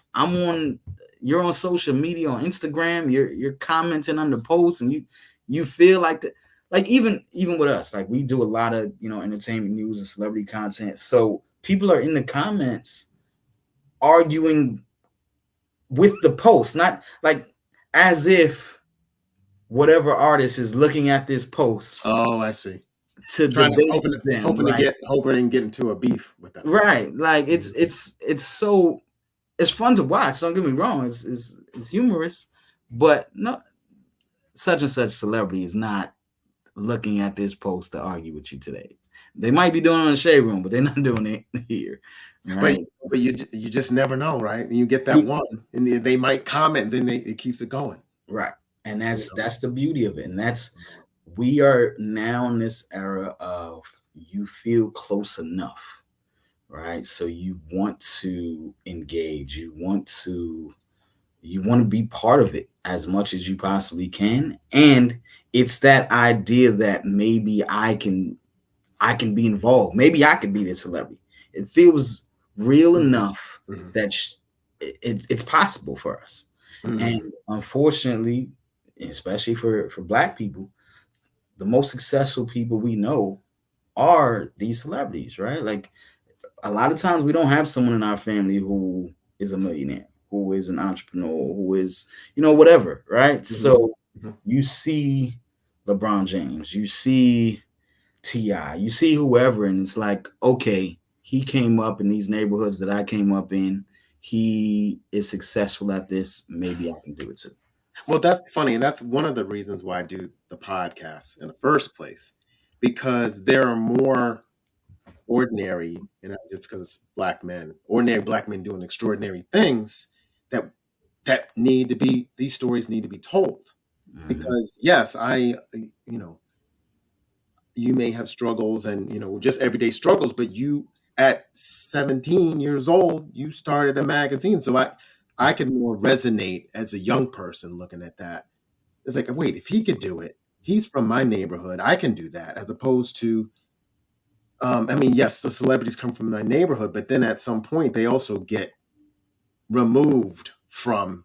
You're on social media on Instagram. You're commenting on the posts, and you feel like that. Like even with us, like we do a lot of entertainment news and celebrity content. So people are in the comments arguing with the post, not like as if whatever artist is looking at this post Oh, I see. to Trying to debate with them. Like hoping to get into a beef with them. right, like Mhm. it's so it's fun to watch. Don't get me wrong, it's humorous, but no, such and such celebrity is not looking at this post to argue with you today. They might be doing it in the shade room, but they're not doing it here, But right? you just never know, right? And you get that one, and they might comment, then it keeps it going. Right, and You that's the beauty of it, and that's we are now in this era of you feel close enough, right? So you want to engage, you want to be part of it as much as you possibly can, and it's that idea that maybe I can be involved, maybe I could be the celebrity. It feels real know. enough Mhm. that it's possible for us, and Mhm. unfortunately, especially for black people, the most successful people we know are these celebrities, right? Like a lot of times we don't have someone in our family who is a millionaire. who is an entrepreneur, who is, whatever, right? Mhm, So mhm. you see LeBron James, you see Ti, you see whoever, and it's like, okay, he came up in these neighborhoods that I came up in. He is successful at this. Maybe I can do it too. Well, that's funny, and that's one of the reasons why I do the podcast in the first place, because there are more ordinary, and not just because it's black men, ordinary black men doing extraordinary things that need to be these stories need to be told. Mhm. Because yes, you know, you may have struggles and just everyday struggles, but you at 17 years old, you started a magazine. So I can more resonate as a young person looking at that. It's like, wait, if he could do it, he's from my neighborhood, I can do that, as opposed to I mean, yes, the celebrities come from my neighborhood, but then at some point they also get removed from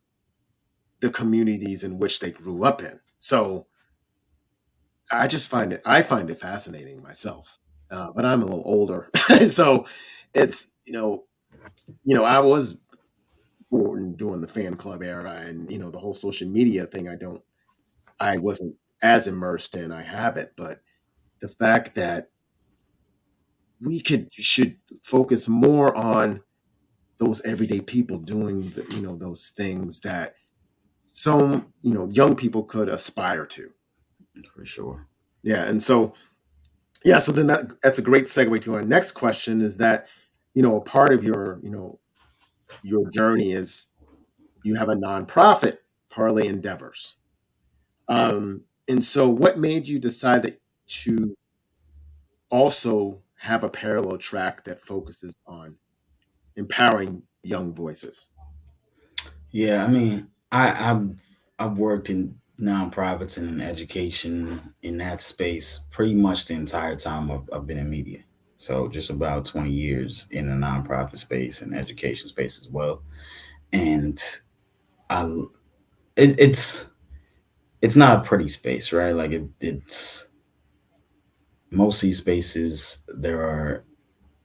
the communities in which they grew up in. So I find it fascinating myself. But I'm a little older, so it's I was born during the fan club era, and the whole social media thing. I wasn't as immersed in. I haven't, but the fact that we should focus more on those everyday people doing those things that some young people could aspire to. For sure. Yeah, and so yeah, so then that's a great segue to our next question, is that a part of your journey is you have a nonprofit, Parlé Endeavors. And so what made you decide that to also have a parallel track that focuses on empowering young voices? Yeah, I mean, I've worked in nonprofits and in education in that space pretty much the entire time I've been in media. So just about 20 years in the nonprofit space and education space as well. And I, it's not a pretty space, right? Like it's most of these spaces there are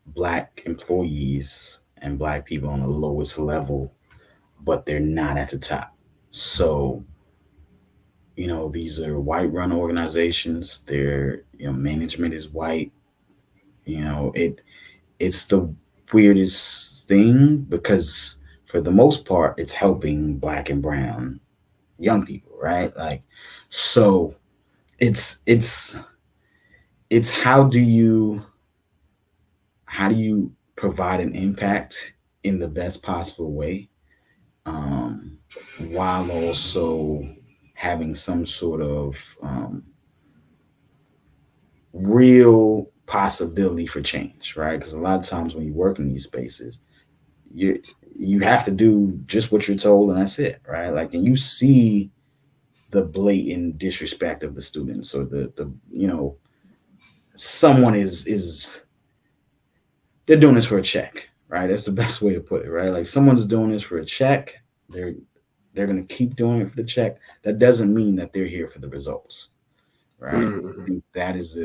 black employees and black people on the lowest level, but they're not at the top. So these are white run organizations. Their management is white. It's the weirdest thing because for the most part it's helping black and brown young people, right? Like, so it's it's it's how do you provide an impact in the best possible way, um, while also having some sort of real possibility for change, right? Because a lot of times when you work in these spaces, you you have to do just what you're told, and that's it, right? Like, and you see the blatant disrespect of the students, or the someone is they're doing this for a check, right? That's the best way to put it, right? Like, someone's doing this for a check. They're they're gonna keep doing it for the check. That doesn't mean that they're here for the results, right? I Mm-hmm. think that is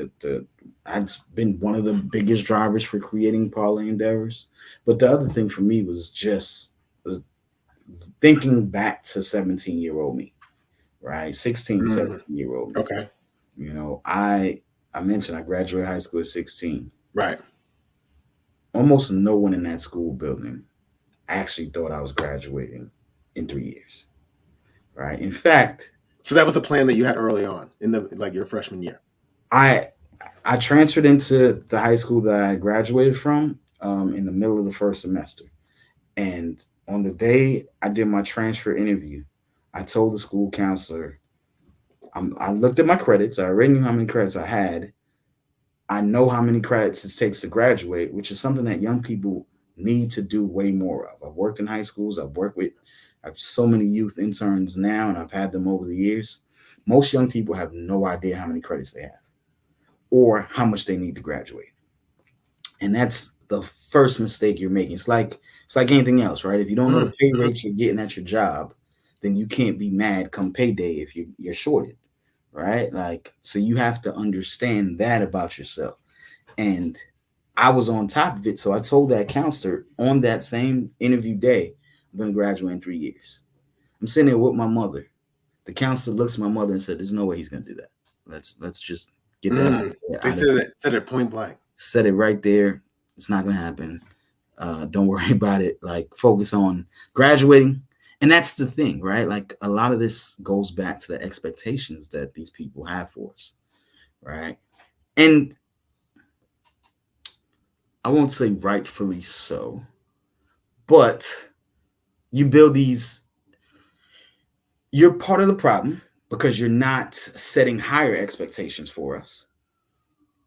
that's been one of the biggest drivers for creating Parlay Endeavors. But the other thing for me was just was thinking back to 17-year-old me, right? 16, Mm-hmm. 17-year-old me. Okay. I mentioned I graduated high school at 16. Right. Almost no one in that school building actually thought I was graduating in 3 years, right? In fact, So that was a plan that you had early on in the like your freshman year. I I transferred into the high school that I graduated from in the middle of the first semester. And on the day I did my transfer interview, I told the school counselor, I looked at my credits. I already knew how many credits I had. I know how many credits it takes to graduate, which is something that young people need to do way more of. I've worked in high schools. I have so many youth interns now, and I've had them over the years. Most young people have no idea how many credits they have or how much they need to graduate. And that's the first mistake you're making. It's like anything else, right? If you don't know the pay Mm-hmm. rates you're getting at your job, then you can't be mad come payday if you're shorted, right? Like, so you have to understand that about yourself. And I was on top of it, so I told that counselor on that same interview day, I'm gonna graduate in 3 years. I'm sitting there with my mother. The counselor looks at my mother and said, "There's no way he's gonna do that. Let's just get that Mm. They out of here." said it point blank. Said it right there. It's not gonna happen. Don't worry about it. Like focus on graduating. And that's the thing, right? Like a lot of this goes back to the expectations that these people have for us, right? And I won't say rightfully so, but you build these, you're part of the problem because you're not setting higher expectations for us.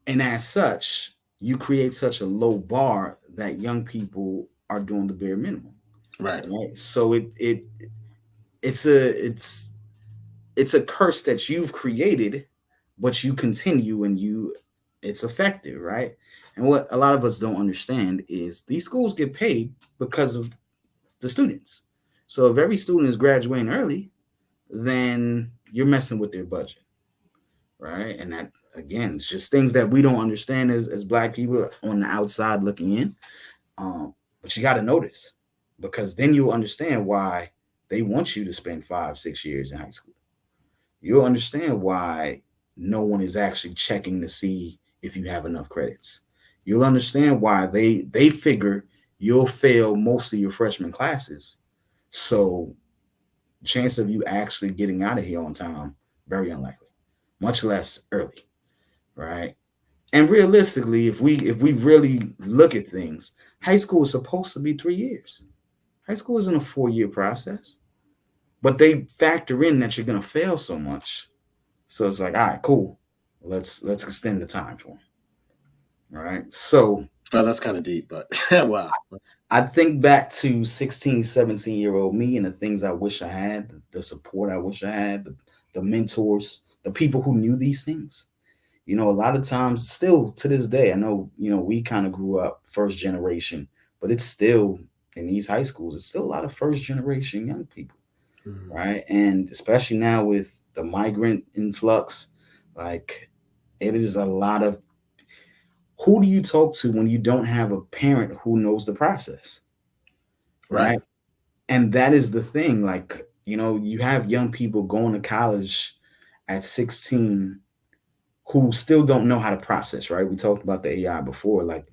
And as such, you create such a low bar that young people are doing the bare minimum. Right. Right. So it's a it's a curse that you've created, but you continue and you it's effective, right? And what a lot of us don't understand is these schools get paid because of the students. So if every student is graduating early, then you're messing with their budget, right? And that again, it's just things that we don't understand as black people on the outside looking in. But you got to notice because then you'll understand why they want you to spend 5, 6 years in high school. You'll understand why no one is actually checking to see if you have enough credits. You'll understand why they figure you'll fail most of your freshman classes. So chance of you actually getting out of here on time, very unlikely, much less early, right? And realistically, if we really look at things, high school is supposed to be 3 years. High school isn't a 4 year process, but they factor in that you're gonna fail so much. So it's like, all right, cool. Let's extend the time for them. All right. So Well, that's kind of deep, but wow. I think back to 16, 17-year-old me and the things I wish I had, the support I wish I had, the mentors, the people who knew these things. You know, a lot of times, still to this day, I know, we kind of grew up first generation, but it's still in these high schools, it's still a lot of first generation young people, Mhm. right? And especially now with the migrant influx, like it is a lot of who do you talk to when you don't have a parent who knows the process, Right. right? And that is the thing. Like, you have young people going to college at 16 who still don't know how to process, right? We talked about the AI before. Like,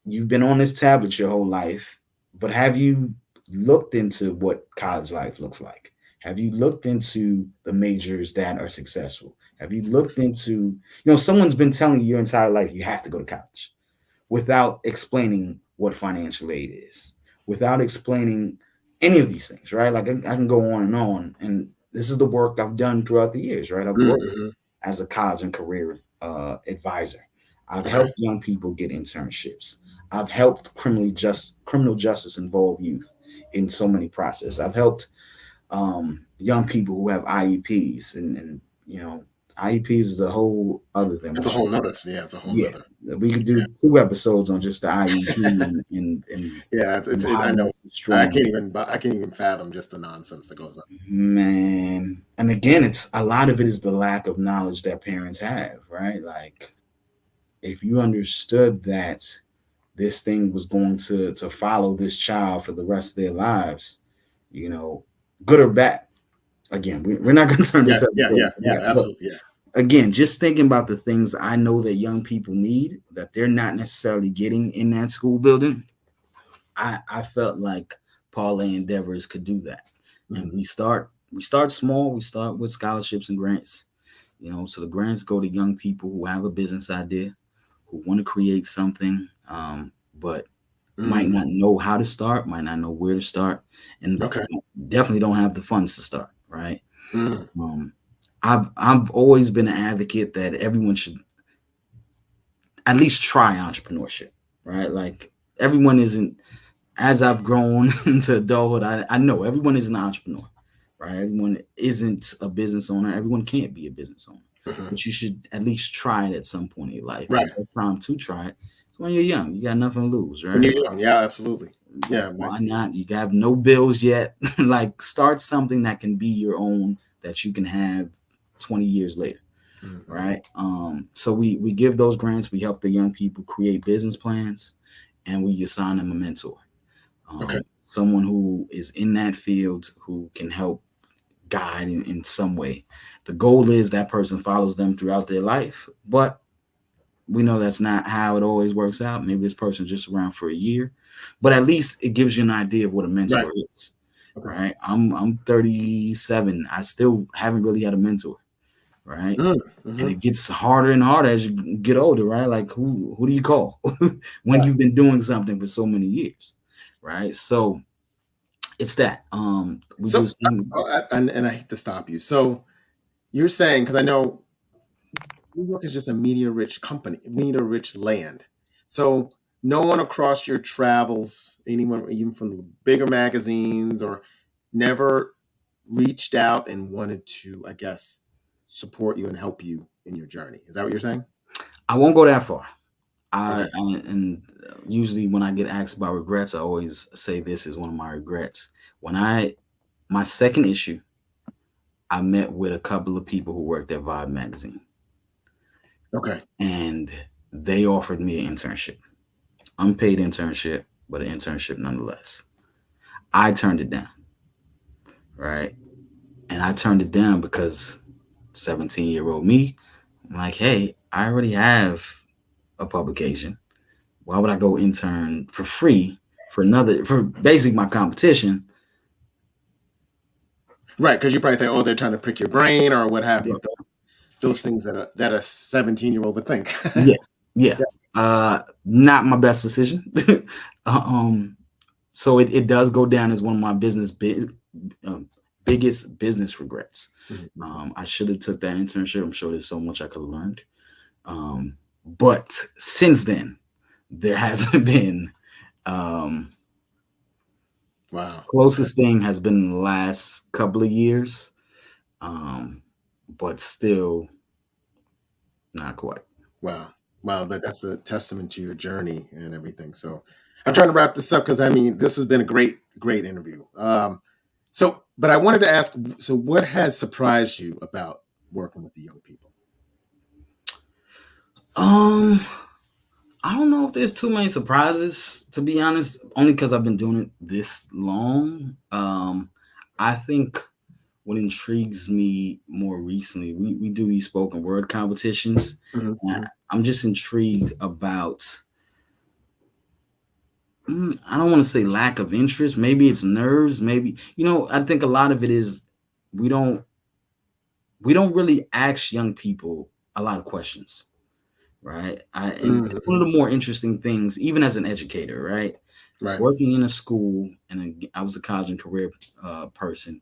you've been on this tablet your whole life, but have you looked into what college life looks like? Have you looked into the majors that are successful? Have you looked into, someone's been telling you your entire life you have to go to college without explaining what financial aid is, without explaining any of these things, right? Like I can go on and on. And this is the work I've done throughout the years, right? I've worked Mm-hmm. as a college and career advisor. I've Okay. helped young people get internships. I've helped criminal justice involved youth in so many processes. I've helped young people who have IEPs and IEPs is a whole other thing. It's a whole nother. Yeah, it's a whole Yeah, nother. we could do 2 episodes on just the IEP Yeah, and I how know. much it's strong. I can't even fathom just the nonsense that goes on. Man, and again, it's a lot of it is the lack of knowledge that parents have, right? Like, if you understood that this thing was going to follow this child for the rest of their lives, you know, good or bad. Again, we're not going to turn Yeah, this episode into yeah, that, but absolutely. Yeah. again, just thinking about the things I know that young people need that they're not necessarily getting in that school building, I felt like Parlé Endeavors could do that. And Mhm. we start small, we start with scholarships and grants. So the grants go to young people who have a business idea, who want to create something, but might Mm. not know how to start, might not know where to start, and Okay. definitely don't have the funds to start, right? Mm. Um, I've always been an advocate that everyone should at least try entrepreneurship, right? Like everyone isn't as I've grown into adulthood, I know everyone is an entrepreneur, right? Everyone isn't a business owner. Everyone can't be a business owner, Mhm. but you should at least try it at some point in your life. And Right. the first time to try it is when you're young. You got nothing to lose, When right? you're young, yeah, absolutely. Yeah, man. Why not? You have no bills yet. Like start something that can be your own that you can have 20 years later, Mhm. right? So we give those grants. We help the young people create business plans, and we assign them a mentor. Okay. someone who is in that field who can help guide in some way. The goal is that person follows them throughout their life, but we know that's not how it always works out. Maybe this person's just around for a year, but at least it gives you an idea of what a Right. mentor is. Okay. Right. I'm 37. I still haven't really had a mentor. Right. And Mm-hmm. it gets harder and harder as you get older, right? Like who do you call when Right. you've been doing something for so many years, right? So it's that we do So, some. and I hate to stop you. So you're saying, because I know New York is just a media-rich company, media-rich land. So no one across your travels, anyone even from the bigger magazines, or never reached out and wanted to, I guess, support you and help you in your journey. Is that what you're saying? I won't go that far. Okay. And usually when I get asked about regrets, I always say this is one of my regrets. When I my second issue, I met with a couple of people who worked at Vibe magazine, Okay. and they offered me an internship, unpaid internship, but an internship nonetheless. I turned it down, right? And I turned it down because 17-year-old me, I'm like, hey, I already have a publication. Why would I go intern for free for basically my competition? Right, because you probably think, oh, they're trying to prick your brain or what have you. Well, Those things that a 17-year-old would think. yeah, yeah. Yeah. Not my best decision. um, so it does go down as one of my um, biggest business regrets. Mhm. I should have took that internship. I'm sure there's so much I could have learned. Um, but since then, there hasn't been. Um, Wow. Okay. Closest thing has been in the last couple of years, um, but still not quite. Wow. Wow. But that's a testament to your journey and everything. So I'm trying to wrap this up because I mean, this has been a great, great interview. But I wanted to ask, so what has surprised you about working with the young people? Um, I don't know if there's too many surprises, to be honest, only because I've been doing it this long. I think what intrigues me more recently, we do these spoken word competitions. Mhm, And mhm, I'm just intrigued about, I don't want to say lack of interest. Maybe it's nerves. Maybe, I think a lot of it is we don't we don't really ask young people a lot of questions, right? And it's one mhm. of the more interesting things, even as an educator, right? Right. Working in a school, and I was a college and career person.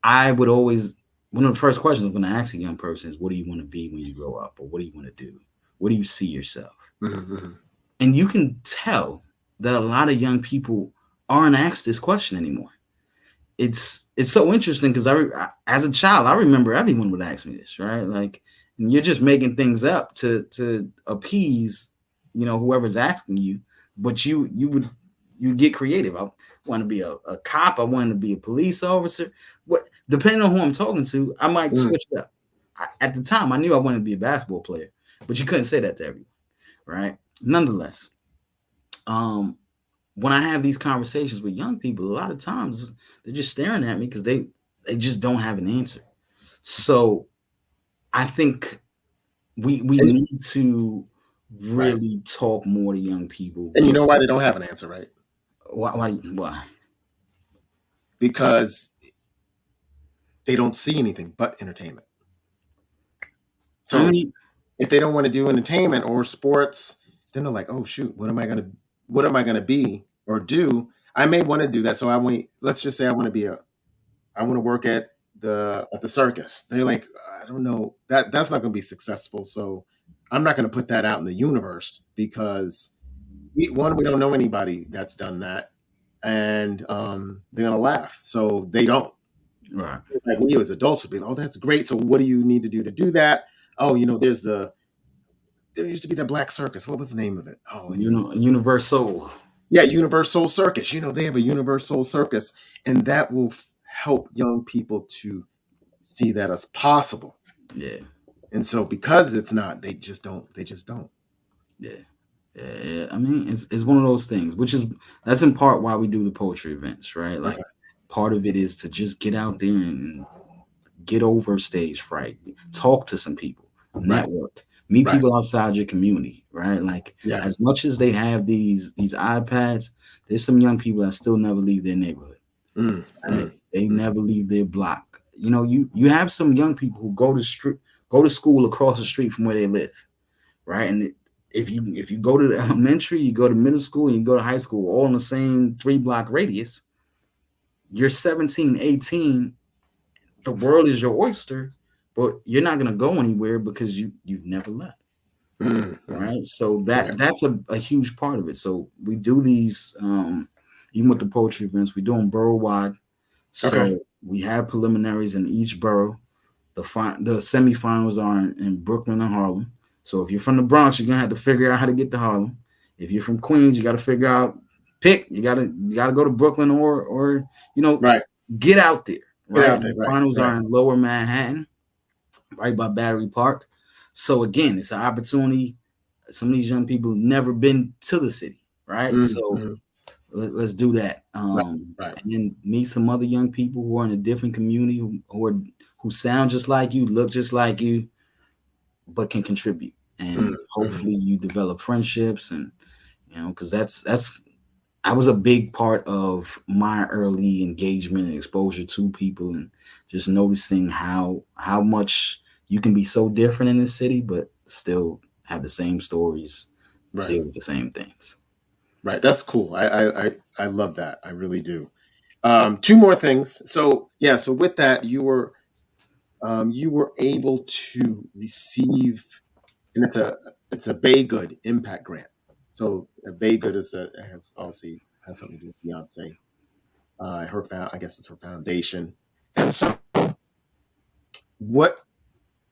I would always One of the first questions I'm going to ask a young person is, "What do you want to be when you grow up, or what do you want to do? What do you see yourself?" Mhm, mhm. And you can tell that a lot of young people aren't asked this question anymore. It's so interesting because as a child, I remember everyone would ask me this, right? Like, and you're just making things up to appease, whoever's asking you, but you get creative. I want to be a cop. I want to be a police officer. What Depending on who I'm talking to, I might Mm. switch it up. At the time, I knew I wanted to be a basketball player, but you couldn't say that to everyone, right? Nonetheless, um, when I have these conversations with young people, a lot of times they're just staring at me because they just don't have an answer. So I think we And, need to right. really talk more to young people. And you know why they don't have an answer, right? Why? Because they don't see anything but entertainment. I So mean, if they don't want to do entertainment or sports, then they're like, oh shoot, what am I gonna be or do? I may want to do that. So let's just say I want to work at the circus. They're like, I don't know, that's not gonna be successful. So I'm not gonna put that out in the universe because we don't know anybody that's done that. And they're gonna laugh. So they don't. right? Like we as adults would be like, oh, that's great. So what do you need to do that? Oh, there used to be that black circus. What was the name of it? Oh, anyway. Universal. Yeah, Universal Circus. They have a Universal Circus, and that will help young people to see that as possible. Yeah, And so, because it's not, they just don't. They just don't. yeah. I mean, it's one of those things, which is that's in part why we do the poetry events, right? Okay. Like part of it is to just get out there and get over stage fright, talk to some people, Right. network, meet Right. people outside your community, right? Like Yeah. as much as they have these iPads, there's some young people that still never leave their neighborhood, Mm, right? mm, They mm. never leave their block. You know, you have some young people who go to school across the street from where they live, right? And if you go to the elementary, you go to middle school, and you go to high school, all in the same 3 block radius, you're 17, 18. The world is your oyster, but you're not gonna go anywhere because you've never left, Mm, mm. right? So Okay. that's a huge part of it. So we do these even with the poetry events, we do them borough wide. Okay. So we have preliminaries in each borough. The semifinals are in Brooklyn and Harlem. So if you're from the Bronx, you're gonna have to figure out how to get to Harlem. If you're from Queens, you got to figure out pick. You gotta go to Brooklyn or you know Right. get out there, Get right? out And there. the Right. finals are Right. in Lower Manhattan, right by Battery Park. So again, it's an opportunity. Some of these young people have never been to the city, right? Mm, So mm. let's do that. Right. Right. And then meet some other young people who are in a different community who sound just like you, look just like you, but can contribute. Mm, And mm. hopefully you develop friendships and because that's I was a big part of my early engagement and exposure to people and just noticing how much you can be so different in the city, but still have the same stories, Right. deal with the same things. Right. That's cool. I love that. I really do. Two more things. So yeah. So with that, you were able to receive, and it's a Bay Good Impact Grant. So a Bay Good has obviously has something to do with Beyonce. I guess it's her foundation. And so what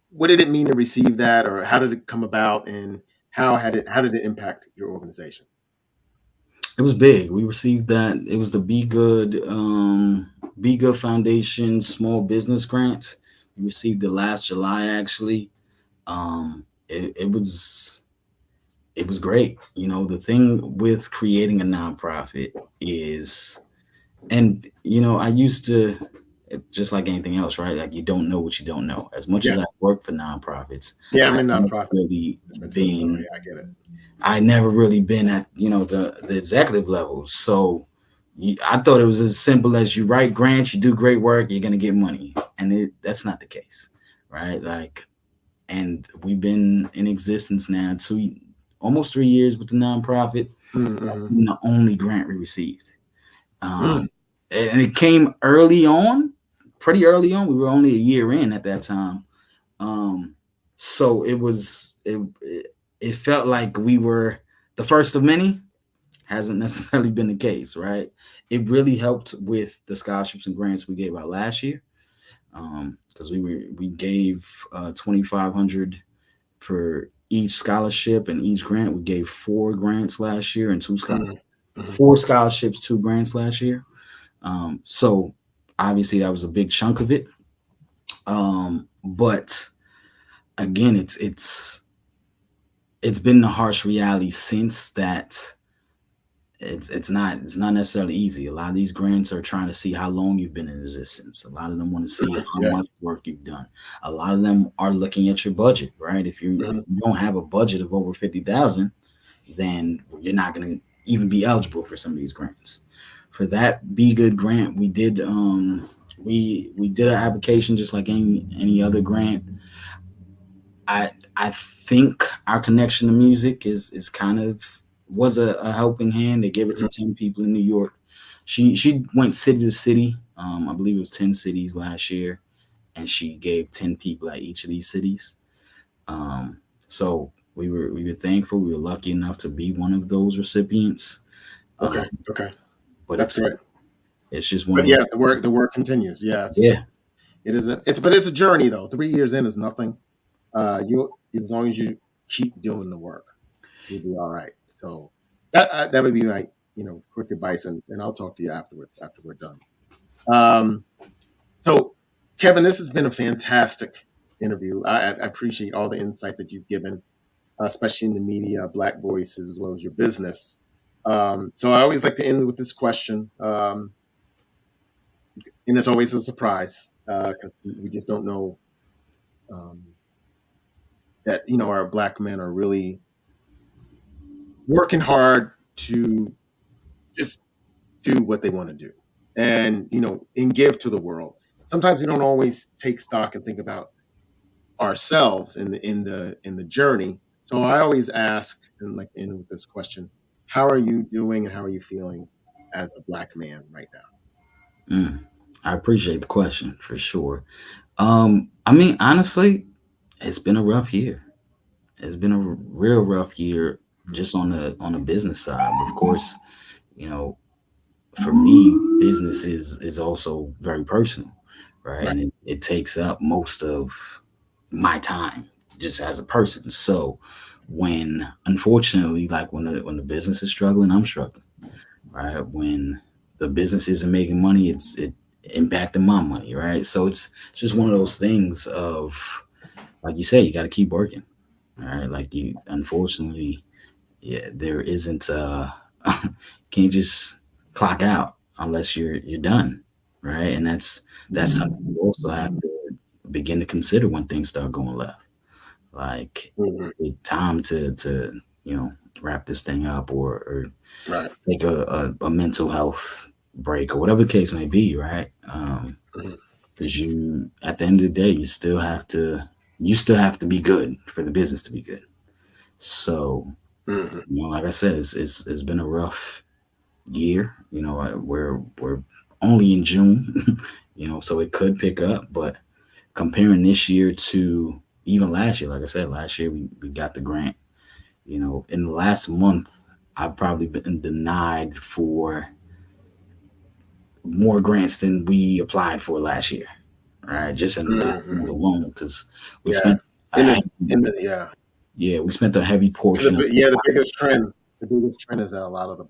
what did it mean to receive that, or how did it come about, and how did it impact your organization? It was big. We received that. It was the Be Good Foundation Small Business Grant. We received it last July actually. It was great. The thing with creating a nonprofit is, and I used to, just like anything else, right? Like you don't know what you don't know. As much Yeah, as I work for nonprofits, yeah, I'm I in never nonprofit really management too, so been yeah, I get it. I never really been at the executive level. So I thought it was as simple as you write grants, you do great work, you're gonna get money, and that's not the case, right? Like, and we've been in existence now almost 3 years with the nonprofit. Mm-hmm. Been the only grant we received, Mm, um, and it came early on, pretty early on. We were only a year in at that time, um, so it felt like we were the first of many. Hasn't necessarily been the case, right? It really helped with the scholarships and grants we gave out last year, because we gave 2,500 for each scholarship and each grant. We gave 4 grants last year and mm, mhm. 4 scholarships, 2 grants last year. So obviously that was a big chunk of it. But again, it's been the harsh reality since that it's not necessarily easy. A lot of these grants are trying to see how long you've been in existence. A lot of them want to see how Yeah. much work you've done. A lot of them are looking at your budget, right? If Mhm. you don't have a budget of over 50,000, then you're not going to even be eligible for some of these grants. For that Be Good grant, we did an application just like any other grant. I think our connection to music is kind of was a helping hand. They gave it to Mhm. 10 people in New York. She went city to city. I believe it was 10 cities last year, and she gave 10 people at each of these cities. Um, so we were thankful. We were lucky enough to be one of those recipients. Okay. Um, Okay. but That's great. it's just one But of those. yeah, the work continues. Yeah, Yeah, it's a journey though. 3 years in is nothing. You as long as you keep doing the work, you'll be all right. So that would be my quick advice, and I'll talk to you afterwards after we're done. Um, so Kevin, this has been a fantastic interview. I appreciate all the insight that you've given. especially in the media, Black voices, as well as your business. So I always like to end with this question, and it's always a surprise because we just don't know um, that our Black men are really working hard to just do what they want to do, and and give to the world. Sometimes we don't always take stock and think about ourselves in the journey. So I always ask, and like end with this question: how are you doing, and how are you feeling as a Black man right now? Mm. I appreciate the question for sure. I mean, honestly, it's been a rough year. It's been a real rough year just on the business side. Of course, you know, for me, business is also very personal, right? Right. And it takes up most of my time just as a person. So when unfortunately, like when the business is struggling, I'm struggling, right? When the business isn't making money, it impacting my money, right? So it's just one of those things of like you say, you got to keep working, all right? Like you, unfortunately, yeah, there isn't can't just clock out unless you're done, right? And that's something you also have to begin to consider when things start going left. Like Hmm. it's time to you know wrap this thing up or Right. take a mental health break or whatever the case may be, right? Hmm. Because you at the end of the day you still have to be good for the business to be good. So Hmm. like I said, it's been a rough year. We're only in June, so it could pick up. But comparing this year to even last year, like I said, last year we got the grant. In the last month, I've probably been denied for more grants than we applied for last year. Right, just in the last month Hmm. alone, because we Yeah. spent a In the heavy, in the yeah. yeah, we spent a heavy So portion of the biggest trend, is that a lot of the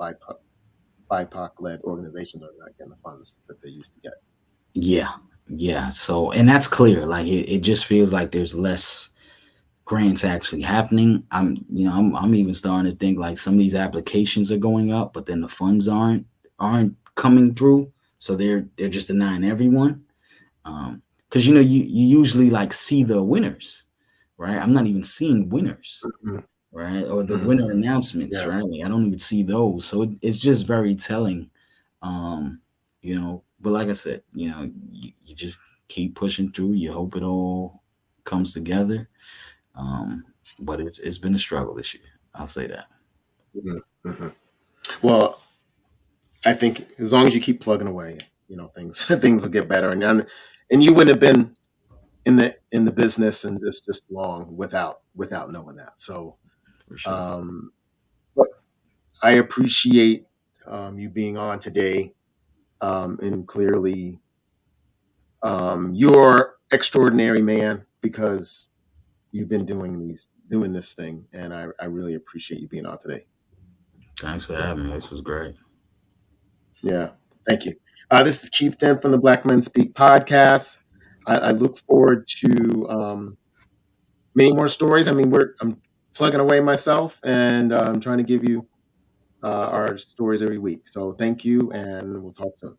BIPOC led organizations are not getting the funds that they used to get. yeah, yeah. So, and that's clear. Like it just feels like there's less grants actually happening. I'm even starting to think like some of these applications are going up, but then the funds aren't coming through. So they're just denying everyone. Because you usually like see the winners, right? I'm not even seeing winners, Hmm. right? Or the Hmm. winner announcements, Yeah. right? Like I don't even see those. So it's just very telling. But like I said, you just keep pushing through. You hope it all comes together. Um, but it's been a struggle this year. I'll say that. Hmm. Hmm. Well, I think as long as you keep plugging away, things things will get better. And you wouldn't have been in the business and this long without knowing that. So For sure. um, but I appreciate you being on today, and clearly you're extraordinary man because you've been doing this thing, and I really appreciate you being on today. Thanks for having me. This was great. Yeah, thank you. This is Keith Dent from the Black Men Speak podcast. I look forward to many more stories. I mean, I'm plugging away myself, and I'm trying to give you our stories every week. So thank you, and we'll talk soon.